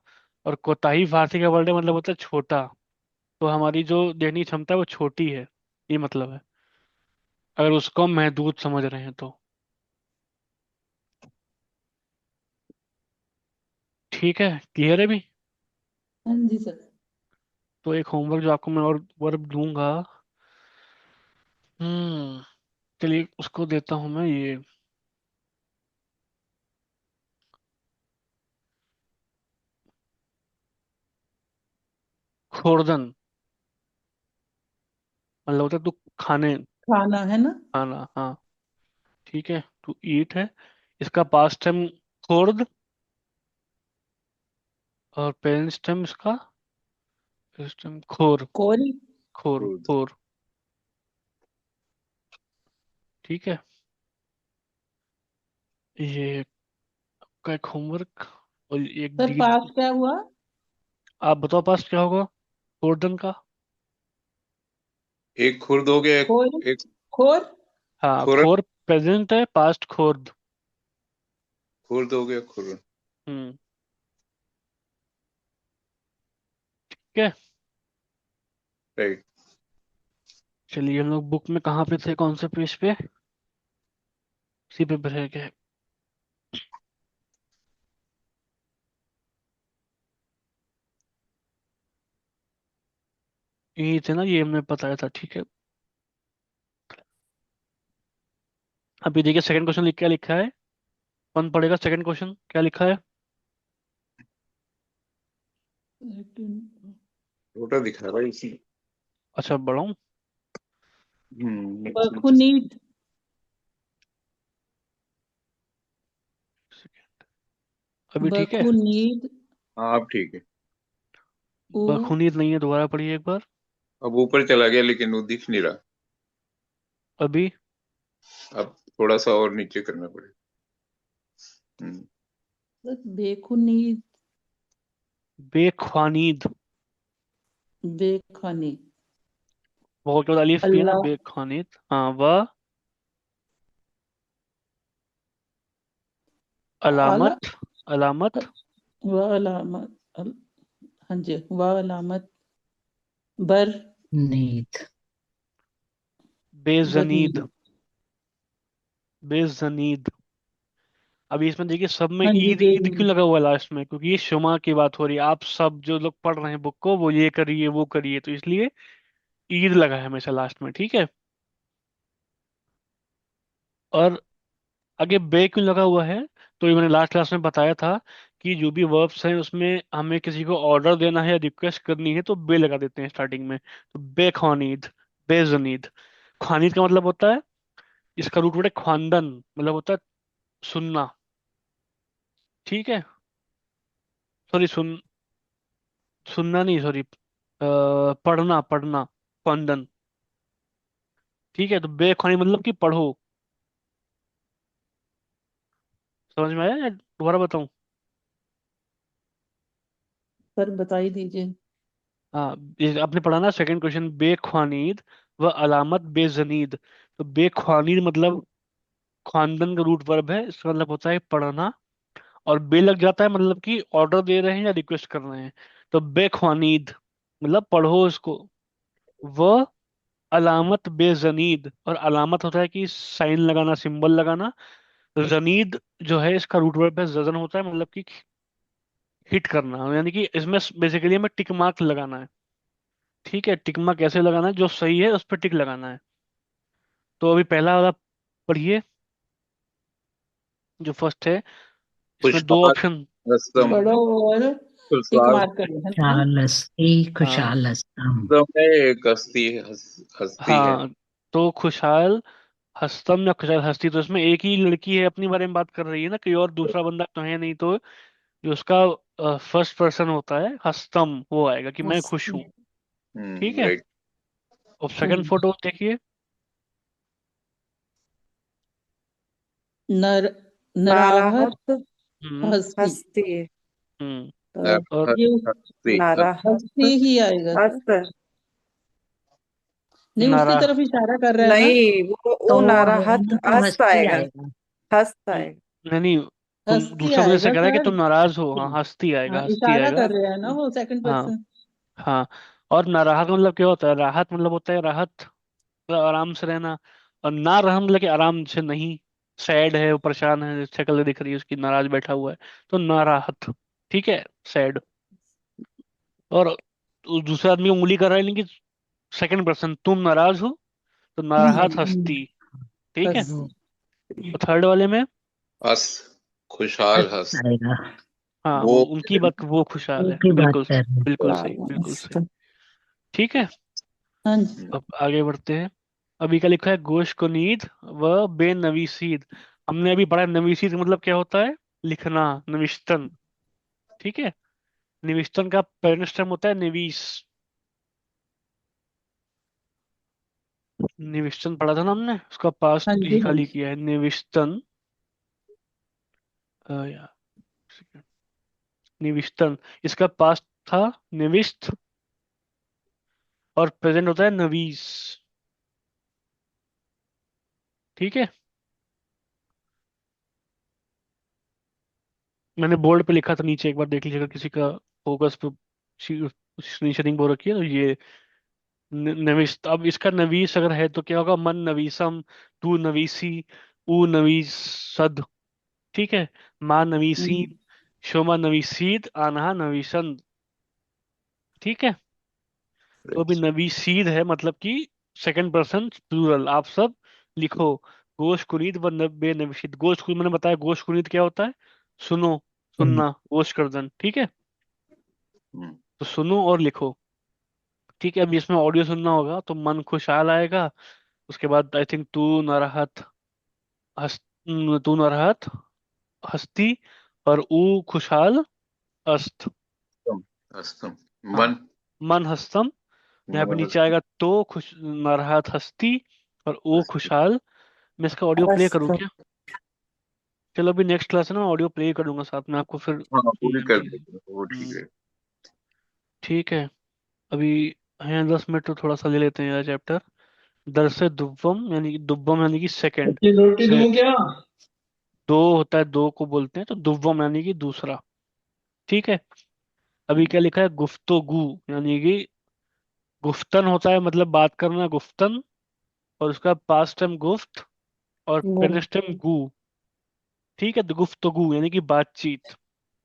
[SPEAKER 1] और कोताही फारसी का वर्ड है, मतलब होता है छोटा। तो हमारी जो देखने की क्षमता है वो छोटी है, ये मतलब है, अगर उसको हम महदूद समझ रहे हैं तो। ठीक है, क्लियर है भी।
[SPEAKER 2] हाँ जी सर।
[SPEAKER 1] तो एक होमवर्क जो आपको मैं और वर्ब दूंगा। हम्म चलिए उसको देता हूँ मैं, ये खोरदन, मतलब होता है तू खाने,
[SPEAKER 2] खाना है ना।
[SPEAKER 1] खाना, हाँ। ठीक है, टू ईट है, इसका पास्ट टाइम खोर्द, और पेरेंट्स टाइम इसका प्रेजेंट टाइम खोर।
[SPEAKER 2] कोरी।
[SPEAKER 1] खोर
[SPEAKER 3] Good.
[SPEAKER 1] खोर। ठीक है, ये आपका एक होमवर्क। और एक
[SPEAKER 2] सर
[SPEAKER 1] डीड,
[SPEAKER 2] पास्ट क्या हुआ?
[SPEAKER 1] आप बताओ पास्ट क्या होगा खोरदन का।
[SPEAKER 3] एक खुर्द हो गया,
[SPEAKER 2] खोर।
[SPEAKER 3] एक
[SPEAKER 2] खोर।
[SPEAKER 1] हाँ,
[SPEAKER 3] खुरन।
[SPEAKER 1] खोर प्रेजेंट है, पास्ट खोर्द।
[SPEAKER 3] खुर्द हो गया, खुरन।
[SPEAKER 1] हम्म ठीक है।
[SPEAKER 3] राइट।
[SPEAKER 1] चलिए हम लोग बुक में कहाँ पे थे, कौन से पेज पे, इसी पे रह गए। यही थे ना, ये हमने बताया था, ठीक है। अभी देखिए सेकंड क्वेश्चन लिख क्या लिखा है, कौन पढ़ेगा सेकंड क्वेश्चन क्या लिखा है।
[SPEAKER 3] छोटा दिखा रहा है इसी।
[SPEAKER 1] अच्छा बढ़ाऊं।
[SPEAKER 2] बखुनीत।
[SPEAKER 1] अभी ठीक है।
[SPEAKER 2] बखुनीत।
[SPEAKER 3] हाँ, अब ठीक है।
[SPEAKER 2] उ।
[SPEAKER 1] बखूनीत नहीं है, दोबारा पढ़िए एक बार।
[SPEAKER 3] अब ऊपर चला गया लेकिन वो दिख नहीं रहा।
[SPEAKER 1] अभी
[SPEAKER 3] अब थोड़ा सा और नीचे करना पड़ेगा। हम्म।
[SPEAKER 2] बेखुनीत।
[SPEAKER 1] बेख्वानीद,
[SPEAKER 2] बेखनी।
[SPEAKER 1] वो के बाद अलिफ भी है ना,
[SPEAKER 2] अल्लाह।
[SPEAKER 1] बेख्वानीद, हाँ वह
[SPEAKER 2] अला।
[SPEAKER 1] अलामत, अलामत
[SPEAKER 2] व अलामत हाँ जी, व अलामत बर।
[SPEAKER 5] नीद।
[SPEAKER 1] बेजनीद,
[SPEAKER 2] बनी।
[SPEAKER 1] बेजनीद। अभी इसमें देखिए सब में
[SPEAKER 2] हाँ जी
[SPEAKER 1] ईद ईद क्यों
[SPEAKER 2] बेजनी।
[SPEAKER 1] लगा हुआ है लास्ट में, क्योंकि ये शुमा की बात हो रही है, आप सब जो लोग पढ़ रहे हैं बुक को वो ये करिए वो करिए, तो इसलिए ईद लगा है हमेशा लास्ट में, ठीक है। और आगे बे क्यों लगा हुआ है, तो ये मैंने लास्ट क्लास में बताया था कि जो भी वर्ब्स हैं उसमें हमें किसी को ऑर्डर देना है या रिक्वेस्ट करनी है तो बे लगा देते हैं स्टार्टिंग में। तो बे खानीद, बेजनीद। खानीद का मतलब होता है, इसका रूट वर्ड है खानदन, मतलब होता है सुनना, ठीक है। सॉरी, सुनना नहीं, सॉरी, पढ़ना, पढ़ना, खानदन। ठीक है, तो बे खानी मतलब कि पढ़ो। समझ में आया या दोबारा बताऊं।
[SPEAKER 2] सर बता ही दीजिए।
[SPEAKER 1] हाँ, ये आपने पढ़ा ना सेकंड क्वेश्चन, बेख्वानीद व अलामत बेजनीद। तो बेख्वानीद मतलब खानदन का रूट वर्ब है, इसका मतलब होता है पढ़ना। और बे लग जाता है मतलब कि ऑर्डर दे रहे हैं या रिक्वेस्ट कर रहे हैं। तो बेख्वानीद मतलब पढ़ो इसको। व अलामत बेजनीद, और अलामत होता है कि साइन लगाना, सिंबल लगाना। जनीद जो है इसका रूट वर्ब है जजन होता है, मतलब कि हिट करना, यानी कि इसमें बेसिकली हमें टिक मार्क लगाना है। ठीक है, टिक मार्क कैसे लगाना है, जो सही है उस पर टिक लगाना है। तो अभी पहला वाला पढ़िए, जो फर्स्ट है, इसमें दो
[SPEAKER 3] खुशहाल,
[SPEAKER 1] ऑप्शन।
[SPEAKER 3] रस्तम,
[SPEAKER 1] हम्म
[SPEAKER 2] पढ़ो और टिक
[SPEAKER 3] खुशहाल।
[SPEAKER 2] मार्क करो, है ना।
[SPEAKER 5] खुशालस्ती
[SPEAKER 1] हाँ,
[SPEAKER 5] खुशालस्तम।
[SPEAKER 3] रस्तम है, एक हस्ती, हस्ती है।
[SPEAKER 1] हाँ, तो खुशहाल हस्तम या खुशहाल हस्ती, तो इसमें एक ही लड़की है अपने बारे में बात कर रही है ना, कोई और दूसरा बंदा तो है नहीं, तो जो उसका फर्स्ट पर्सन होता है हस्तम, वो आएगा कि मैं खुश
[SPEAKER 2] हस्ती।
[SPEAKER 1] हूँ। ठीक है।
[SPEAKER 3] राइट।
[SPEAKER 1] और सेकंड
[SPEAKER 2] हम्म।
[SPEAKER 1] फोटो देखिए।
[SPEAKER 2] नर। नराहत।
[SPEAKER 4] नाराहत
[SPEAKER 1] हम्म
[SPEAKER 2] हस्ती।
[SPEAKER 4] हस्ती।
[SPEAKER 1] हम्म
[SPEAKER 4] तो
[SPEAKER 1] और
[SPEAKER 2] ये
[SPEAKER 3] हस्ती,
[SPEAKER 4] नाराहत
[SPEAKER 2] हस्ती ही आएगा सर।
[SPEAKER 4] हस्त।
[SPEAKER 2] नहीं, उसकी
[SPEAKER 1] नारा,
[SPEAKER 2] तरफ इशारा कर रहा है ना।
[SPEAKER 4] नहीं, वो
[SPEAKER 5] तो
[SPEAKER 4] नाराहत
[SPEAKER 5] आएगा तो
[SPEAKER 4] हस्त
[SPEAKER 5] हस्ती
[SPEAKER 4] आएगा।
[SPEAKER 5] आएगा।
[SPEAKER 4] हस्त आएगा।
[SPEAKER 1] नहीं नहीं, तुम
[SPEAKER 2] हस्ती
[SPEAKER 1] दूसरा बंदे से
[SPEAKER 2] आएगा
[SPEAKER 1] कह रहा है कि
[SPEAKER 2] सर।
[SPEAKER 1] तुम नाराज हो, हाँ हस्ती आएगा,
[SPEAKER 2] हाँ,
[SPEAKER 1] हस्ती
[SPEAKER 2] इशारा
[SPEAKER 1] आएगा।
[SPEAKER 2] कर रहे हैं ना वो सेकंड
[SPEAKER 1] हाँ।
[SPEAKER 2] पर्सन।
[SPEAKER 1] हाँ। और नाराहत का मतलब क्या होता है? राहत मतलब होता है राहत, मतलब आराम से रहना। और ना रहा मतलब कि आराम से नहीं, सैड है, वो परेशान है, शक्ल दिख रही है उसकी, नाराज बैठा हुआ है, तो नाराहत। ठीक है, सैड। और दूसरे आदमी को उंगली कर रहा है, लेकिन सेकंड पर्सन, तुम नाराज हो, तो नाराहत हस्ती। ठीक है।
[SPEAKER 2] हस्ती।
[SPEAKER 1] और थर्ड वाले में,
[SPEAKER 3] हंस, खुशहाल
[SPEAKER 5] हस्त
[SPEAKER 3] हंस।
[SPEAKER 5] आएगा।
[SPEAKER 1] हाँ
[SPEAKER 3] वो
[SPEAKER 1] उनकी बात, वो खुशहाल
[SPEAKER 5] वो
[SPEAKER 1] है,
[SPEAKER 5] की बात
[SPEAKER 1] बिल्कुल।
[SPEAKER 5] कर रहे हैं।
[SPEAKER 1] बिल्कुल
[SPEAKER 4] लाल
[SPEAKER 1] सही, बिल्कुल सही।
[SPEAKER 4] मस्त।
[SPEAKER 1] ठीक है।
[SPEAKER 2] हाँ जी।
[SPEAKER 1] अब आगे बढ़ते हैं। अभी का लिखा है गोश को नींद व बेनवीसीद। हमने अभी पढ़ा नवीसीद मतलब क्या होता है? लिखना, नविश्तन। ठीक है। निविष्टन का पेरेंट टर्म होता है निवीस। निविष्टन पढ़ा था ना हमने, उसका पास्ट
[SPEAKER 2] हाँ
[SPEAKER 1] भी
[SPEAKER 2] जी। हाँ
[SPEAKER 1] खाली
[SPEAKER 2] जी।
[SPEAKER 1] किया है, निविष्टन। यार, निविष्टन, इसका पास्ट था निविष्ट, और प्रेजेंट होता है नवीस। ठीक है। मैंने बोर्ड पे लिखा था, नीचे एक बार देख लीजिएगा, किसी का फोकस पे स्क्रीन हो रखी है, तो ये नविस। अब इसका नवीस अगर है तो क्या होगा? मन नवीसम, तू नवीसी, ऊ नवीसद। ठीक है। माँ नवीसीन, शोमा नवीसीद, आन्हा नवीसन। ठीक है। तो अभी नवीसीद है मतलब कि सेकंड पर्सन प्लूरल, आप सब लिखो। गोश कुनीत व नब्बे नवीसीद। गोश कुनीत मैंने बताया, गोश कुनीत क्या होता है? सुनो, सुनना, गोश कर्दन। ठीक है। तो सुनो और लिखो। ठीक है। अब इसमें ऑडियो सुनना होगा, तो मन खुशहाल आएगा। उसके बाद आई थिंक तू नाराहत, हस तू नाराहत हस्ती, और ऊ खुशहाल अस्त।
[SPEAKER 3] हस्तम,
[SPEAKER 1] हाँ,
[SPEAKER 3] मन
[SPEAKER 1] मन हस्तम। यहाँ पे
[SPEAKER 3] मन
[SPEAKER 1] नीचे आएगा तो खुश नाराहत हस्ती, और ओ
[SPEAKER 3] हस्त।
[SPEAKER 1] खुशहाल। मैं इसका ऑडियो प्ले करूँ
[SPEAKER 4] अस्त।
[SPEAKER 1] क्या? चलो, अभी नेक्स्ट क्लास है ना, ऑडियो प्ले करूंगा साथ में, आपको फिर
[SPEAKER 3] हाँ, वो भी
[SPEAKER 1] सुनने
[SPEAKER 3] कर
[SPEAKER 1] में easy।
[SPEAKER 3] देते, वो ठीक
[SPEAKER 1] हम्म।
[SPEAKER 3] है।
[SPEAKER 1] ठीक है। अभी हैं 10 मिनट, तो थोड़ा सा ले लेते हैं यार चैप्टर। दर से दुव्वम, यानी कि दुव्वम यानी कि सेकंड
[SPEAKER 7] अच्छी रोटी
[SPEAKER 1] से।
[SPEAKER 7] दूं क्या?
[SPEAKER 1] दो होता है, दो को बोलते हैं, तो दुव्वम यानी कि दूसरा। ठीक है। अभी क्या लिखा है? गुफ्तगू, यानी कि गुफ्तन होता है, मतलब बात करना, गुफ्तन। और उसका पास्ट टाइम गुफ्त, और
[SPEAKER 4] गुड।
[SPEAKER 1] प्रेजेंट टाइम गू। ठीक है। तो गुफ्तगू यानी कि बातचीत।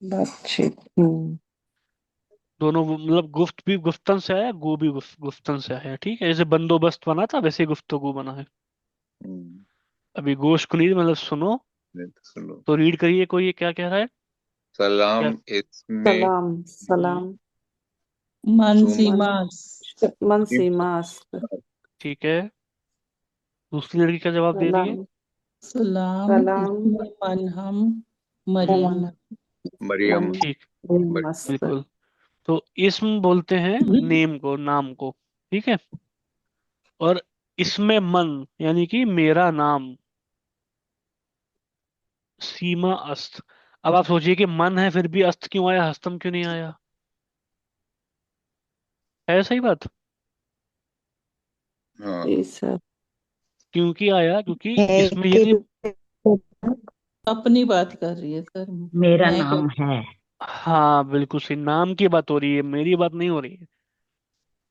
[SPEAKER 4] बातचीत।
[SPEAKER 1] दोनों मतलब गुफ्त भी गुफ्तन से आया, गू भी गुफ्तन से आया। ठीक है। जैसे बंदोबस्त बना था, वैसे ही गुफ्तगू बना है।
[SPEAKER 3] हम्म,
[SPEAKER 1] अभी गोश कुनीत मतलब सुनो।
[SPEAKER 3] नहीं तो सुनो।
[SPEAKER 1] तो रीड करिए, कोई ये क्या कह रहा है? क्या?
[SPEAKER 3] सलाम इसमें
[SPEAKER 4] सलाम।
[SPEAKER 1] हम्म।
[SPEAKER 4] सलाम।
[SPEAKER 3] सुमा,
[SPEAKER 4] मन
[SPEAKER 2] मनसीमास।
[SPEAKER 4] सीमास्त।
[SPEAKER 1] ठीक है। दूसरी लड़की का जवाब दे रही है।
[SPEAKER 4] सलाम।
[SPEAKER 2] सलाम
[SPEAKER 4] सलाम।
[SPEAKER 2] इसमें मन हम मरियम।
[SPEAKER 4] मन। मन।
[SPEAKER 3] मरियम।
[SPEAKER 1] ठीक।
[SPEAKER 4] मस्त।
[SPEAKER 1] बिल्कुल। तो इसम बोलते हैं नेम को, नाम को। ठीक है। और इसमें मन यानी कि मेरा नाम, सीमा अस्त। अब आप सोचिए कि मन है फिर भी अस्त क्यों आया, हस्तम क्यों नहीं आया? है सही बात?
[SPEAKER 3] हाँ,
[SPEAKER 4] जी सर।
[SPEAKER 1] क्योंकि आया, क्योंकि
[SPEAKER 6] है
[SPEAKER 1] इसमें ये
[SPEAKER 6] के
[SPEAKER 1] नहीं।
[SPEAKER 2] अपनी बात कर रही है सर।
[SPEAKER 5] मेरा
[SPEAKER 2] मैं क्या।
[SPEAKER 5] नाम है।
[SPEAKER 1] हाँ बिल्कुल सही, नाम की बात हो रही है, मेरी बात नहीं हो रही है।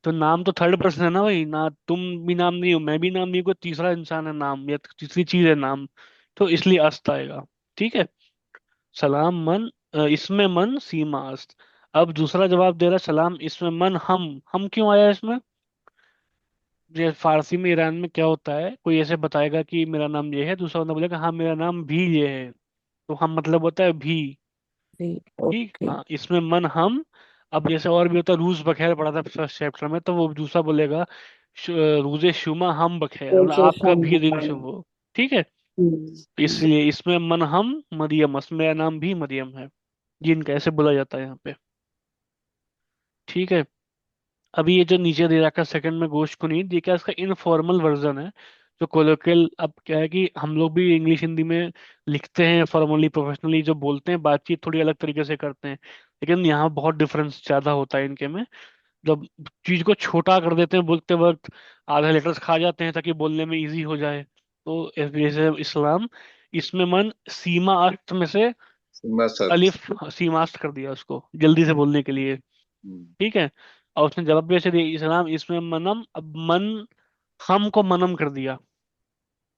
[SPEAKER 1] तो नाम तो थर्ड पर्सन है ना भाई, ना तुम भी नाम नहीं हो, मैं भी नाम नहीं हूं, कोई तीसरा इंसान है नाम, या तीसरी चीज है नाम। तो इसलिए अस्त आएगा। ठीक है। सलाम मन, इसमें मन सीमा अस्त। अब दूसरा जवाब दे रहा है, सलाम इसमें मन हम क्यों आया इसमें? ये फारसी में, ईरान में क्या होता है, कोई ऐसे बताएगा कि मेरा नाम ये है, दूसरा बंदा बोलेगा हाँ मेरा नाम भी ये है। तो हम मतलब होता है भी।
[SPEAKER 4] जी।
[SPEAKER 1] ठीक।
[SPEAKER 4] ओके।
[SPEAKER 1] हाँ, इसमें मन हम। अब जैसे और भी होता है, रूज बखैर पढ़ा था फर्स्ट चैप्टर में, तो वो दूसरा बोलेगा रूजे शुमा हम बखैर, मतलब
[SPEAKER 4] जैसे
[SPEAKER 1] आपका भी दिन
[SPEAKER 4] हम।
[SPEAKER 1] शुभ हो। ठीक है। तो
[SPEAKER 4] हम्म।
[SPEAKER 1] इसलिए इसमें मन हम मरियम, मेरा नाम भी मरियम है। ये इनका ऐसे बोला जाता है यहाँ पे। ठीक है। अभी ये जो नीचे दे रखा सेकंड में गोश्त कुनीत, ये क्या इसका इनफॉर्मल वर्जन है, जो कोलोquial। अब क्या है कि हम लोग भी इंग्लिश हिंदी में लिखते हैं फॉर्मली, प्रोफेशनली जो बोलते हैं, बातचीत थोड़ी अलग तरीके से करते हैं, लेकिन यहाँ बहुत डिफरेंस ज्यादा होता है इनके में। जब चीज को छोटा कर देते हैं बोलते वक्त, आधे लेटर्स खा जाते हैं ताकि बोलने में इजी हो जाए। तो जैसे इस्लाम, इसमें मन सीमा अर्थ में से
[SPEAKER 3] मसद।
[SPEAKER 1] अलिफ सीमास्त कर दिया उसको जल्दी से बोलने के लिए। ठीक है। और उसने जवाब भी ऐसे दिया, इस्लाम इसमें मनम, अब मन हम को मनम कर दिया।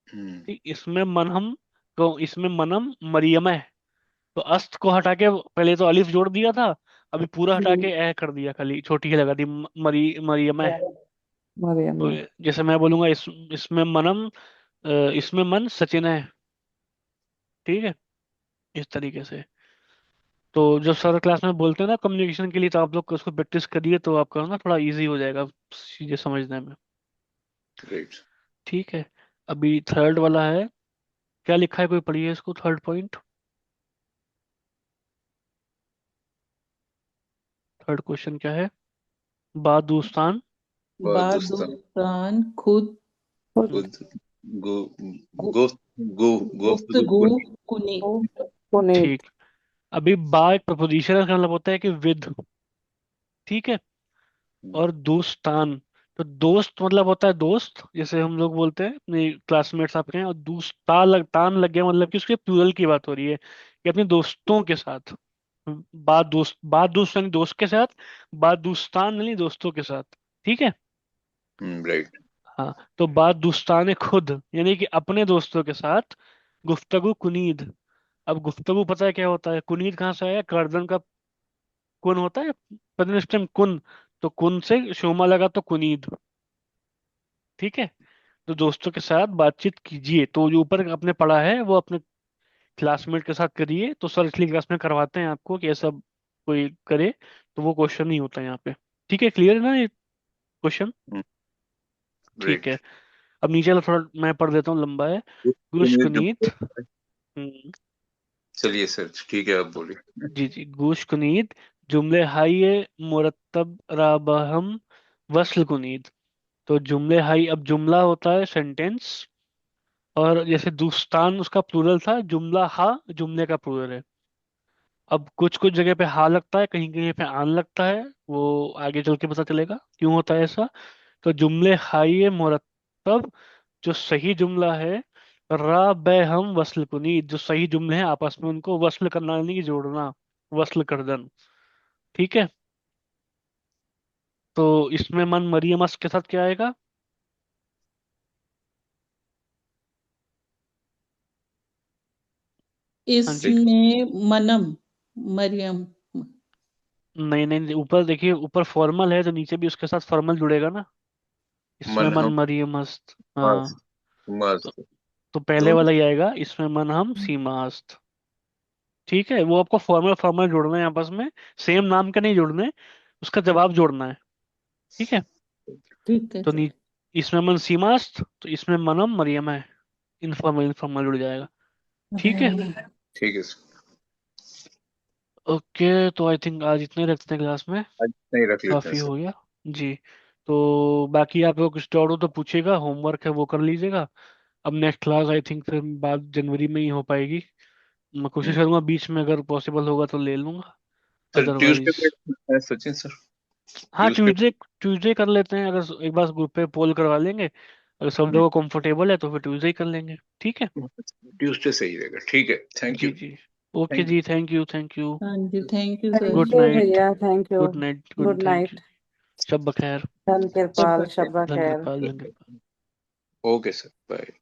[SPEAKER 1] ठीक, इसमें मनहम, तो इसमें मनम मरियम है, तो अस्त को हटा के पहले तो अलिफ जोड़ दिया था, अभी पूरा हटा के ए कर दिया, खाली छोटी ही लगा दी, मरियम है।
[SPEAKER 4] मरियम
[SPEAKER 1] तो
[SPEAKER 4] में।
[SPEAKER 1] जैसे मैं बोलूंगा इसमें मनम, इसमें मन सचिन है। ठीक है, इस तरीके से। तो जब सर क्लास में बोलते हैं ना कम्युनिकेशन के लिए, तो आप लोग उसको प्रैक्टिस करिए, तो आपका ना थोड़ा इजी हो जाएगा चीजें समझने में।
[SPEAKER 3] ग्रेट।
[SPEAKER 1] ठीक है। अभी थर्ड वाला है, क्या लिखा है, कोई पढ़िए इसको, थर्ड पॉइंट, थर्ड क्वेश्चन क्या है। बादुस्तान।
[SPEAKER 3] बहुत दुस्तान।
[SPEAKER 2] बादुस्तान खुद
[SPEAKER 3] खुद गो गो गो गुफ्तगू
[SPEAKER 2] गुफ्तगू
[SPEAKER 3] कुनी।
[SPEAKER 2] कुनी।
[SPEAKER 4] पुनीत।
[SPEAKER 1] ठीक। अभी बा एक प्रपोजिशन का मतलब होता है कि विद। ठीक है। और दोस्तान, तो दोस्त मतलब होता है दोस्त, जैसे हम लोग बोलते हैं अपने क्लासमेट्स आपके हैं, और तान लग गया मतलब कि उसके प्लूरल की बात हो रही है, कि अपने दोस्तों के साथ। बात दोस्त यानी दोस्त के साथ, बात दोस्तान यानी दोस्तों के साथ। ठीक है।
[SPEAKER 3] राइट।
[SPEAKER 1] हाँ, तो बात दोस्तान खुद यानी कि अपने दोस्तों के साथ, गुफ्तगू कुनीद। अब गुफ्तगू पता है क्या होता है, कुनीद कहाँ से आया, कर्दन का कुन होता है, प्रेजेंट कुन, तो कुन से शोमा लगा तो कुनीद। ठीक है। तो दोस्तों के साथ बातचीत कीजिए, तो जो ऊपर आपने पढ़ा है वो अपने क्लासमेट के साथ करिए, तो सर इसलिए क्लास में करवाते हैं आपको कि ऐसा कोई करे, तो वो क्वेश्चन नहीं होता यहाँ पे। ठीक है, क्लियर है ना ये क्वेश्चन। ठीक
[SPEAKER 3] ग्रेट।
[SPEAKER 1] है। अब नीचे वाला थोड़ा मैं पढ़ देता हूँ, लंबा है। गुशकुनीत। हम्म,
[SPEAKER 3] चलिए सर, ठीक है, आप बोलिए।
[SPEAKER 1] जी जी, गुशकुनीत, जुमले हाई मुरत्तब राबहम वस्ल कुनीत। तो जुमले हाई, अब जुमला होता है सेंटेंस, और जैसे दुस्तान उसका प्लूरल था, जुमला हा जुमले का प्लूरल है। अब कुछ कुछ जगह पे हा लगता है, कहीं कहीं पे आन लगता है, वो आगे चल के पता चलेगा क्यों होता है ऐसा। तो जुमले हाई मुरत्तब, जो सही जुमला है, रा बे हम वस्ल कुनीत, जो सही जुमले हैं आपस में उनको वस्ल करना यानी कि जोड़ना, वस्ल करदन। ठीक है। तो इसमें मन मरियम के साथ क्या आएगा। हाँ जी।
[SPEAKER 2] इसमें मनम मरियम।
[SPEAKER 1] नहीं नहीं नहीं, ऊपर देखिए, ऊपर फॉर्मल है तो नीचे भी उसके साथ फॉर्मल जुड़ेगा ना, इसमें
[SPEAKER 3] मन
[SPEAKER 1] मन
[SPEAKER 3] हम
[SPEAKER 1] मरियमस्त। हाँ।
[SPEAKER 3] मस्त
[SPEAKER 1] तो,
[SPEAKER 3] मस्त
[SPEAKER 1] तो पहले
[SPEAKER 3] दोनों।
[SPEAKER 1] वाला ही आएगा, इसमें मन हम सीमास्त। ठीक है, वो आपको फॉर्मल फॉर्मल जोड़ना है आपस में, सेम नाम के नहीं जोड़ने, उसका जवाब जोड़ना है। ठीक है।
[SPEAKER 2] ठीक है
[SPEAKER 1] तो
[SPEAKER 2] सर।
[SPEAKER 1] इसमें मन सीमास्त, तो इसमें मनम मरियम है, इनफॉर्मल इनफॉर्मल जुड़ जाएगा। ठीक है।
[SPEAKER 3] ठीक है सर,
[SPEAKER 1] ओके, तो आई थिंक आज इतने रखते हैं क्लास में,
[SPEAKER 3] आज नहीं रख लेते हैं
[SPEAKER 1] काफी
[SPEAKER 3] सर।
[SPEAKER 1] हो गया। जी। तो बाकी आप लोग कुछ डाउट हो तो पूछिएगा, होमवर्क है वो कर लीजिएगा। अब नेक्स्ट क्लास आई थिंक फिर बाद जनवरी में ही हो पाएगी। मैं कोशिश
[SPEAKER 3] हम्म।
[SPEAKER 1] करूंगा बीच में, अगर पॉसिबल होगा तो ले लूंगा,
[SPEAKER 3] सर ट्यूसडे
[SPEAKER 1] अदरवाइज।
[SPEAKER 3] पे है सचिन सर।
[SPEAKER 1] हाँ,
[SPEAKER 3] ट्यूसडे।
[SPEAKER 1] ट्यूसडे, ट्यूसडे कर लेते हैं, अगर एक बार ग्रुप पे पोल करवा लेंगे, अगर सब लोगों को कंफर्टेबल है तो फिर ट्यूसडे ही कर लेंगे। ठीक है।
[SPEAKER 3] ट्यूसडे सही रहेगा, ठीक है, थैंक
[SPEAKER 1] जी
[SPEAKER 3] यू।
[SPEAKER 1] जी। ओके
[SPEAKER 3] थैंक
[SPEAKER 1] जी, थैंक यू थैंक यू।
[SPEAKER 2] हाँ जी, thank you
[SPEAKER 4] thank
[SPEAKER 2] sir.
[SPEAKER 1] Good
[SPEAKER 4] you
[SPEAKER 1] night.
[SPEAKER 4] भैया, thank you.
[SPEAKER 1] Good night, good
[SPEAKER 4] good
[SPEAKER 1] thank you.
[SPEAKER 4] Night.
[SPEAKER 1] शब बखैर।
[SPEAKER 4] धन
[SPEAKER 2] सब
[SPEAKER 4] किरपाल,
[SPEAKER 2] बच्चे
[SPEAKER 4] शब
[SPEAKER 1] धन
[SPEAKER 4] खैर।
[SPEAKER 1] धन।
[SPEAKER 3] यू। Okay sir, bye.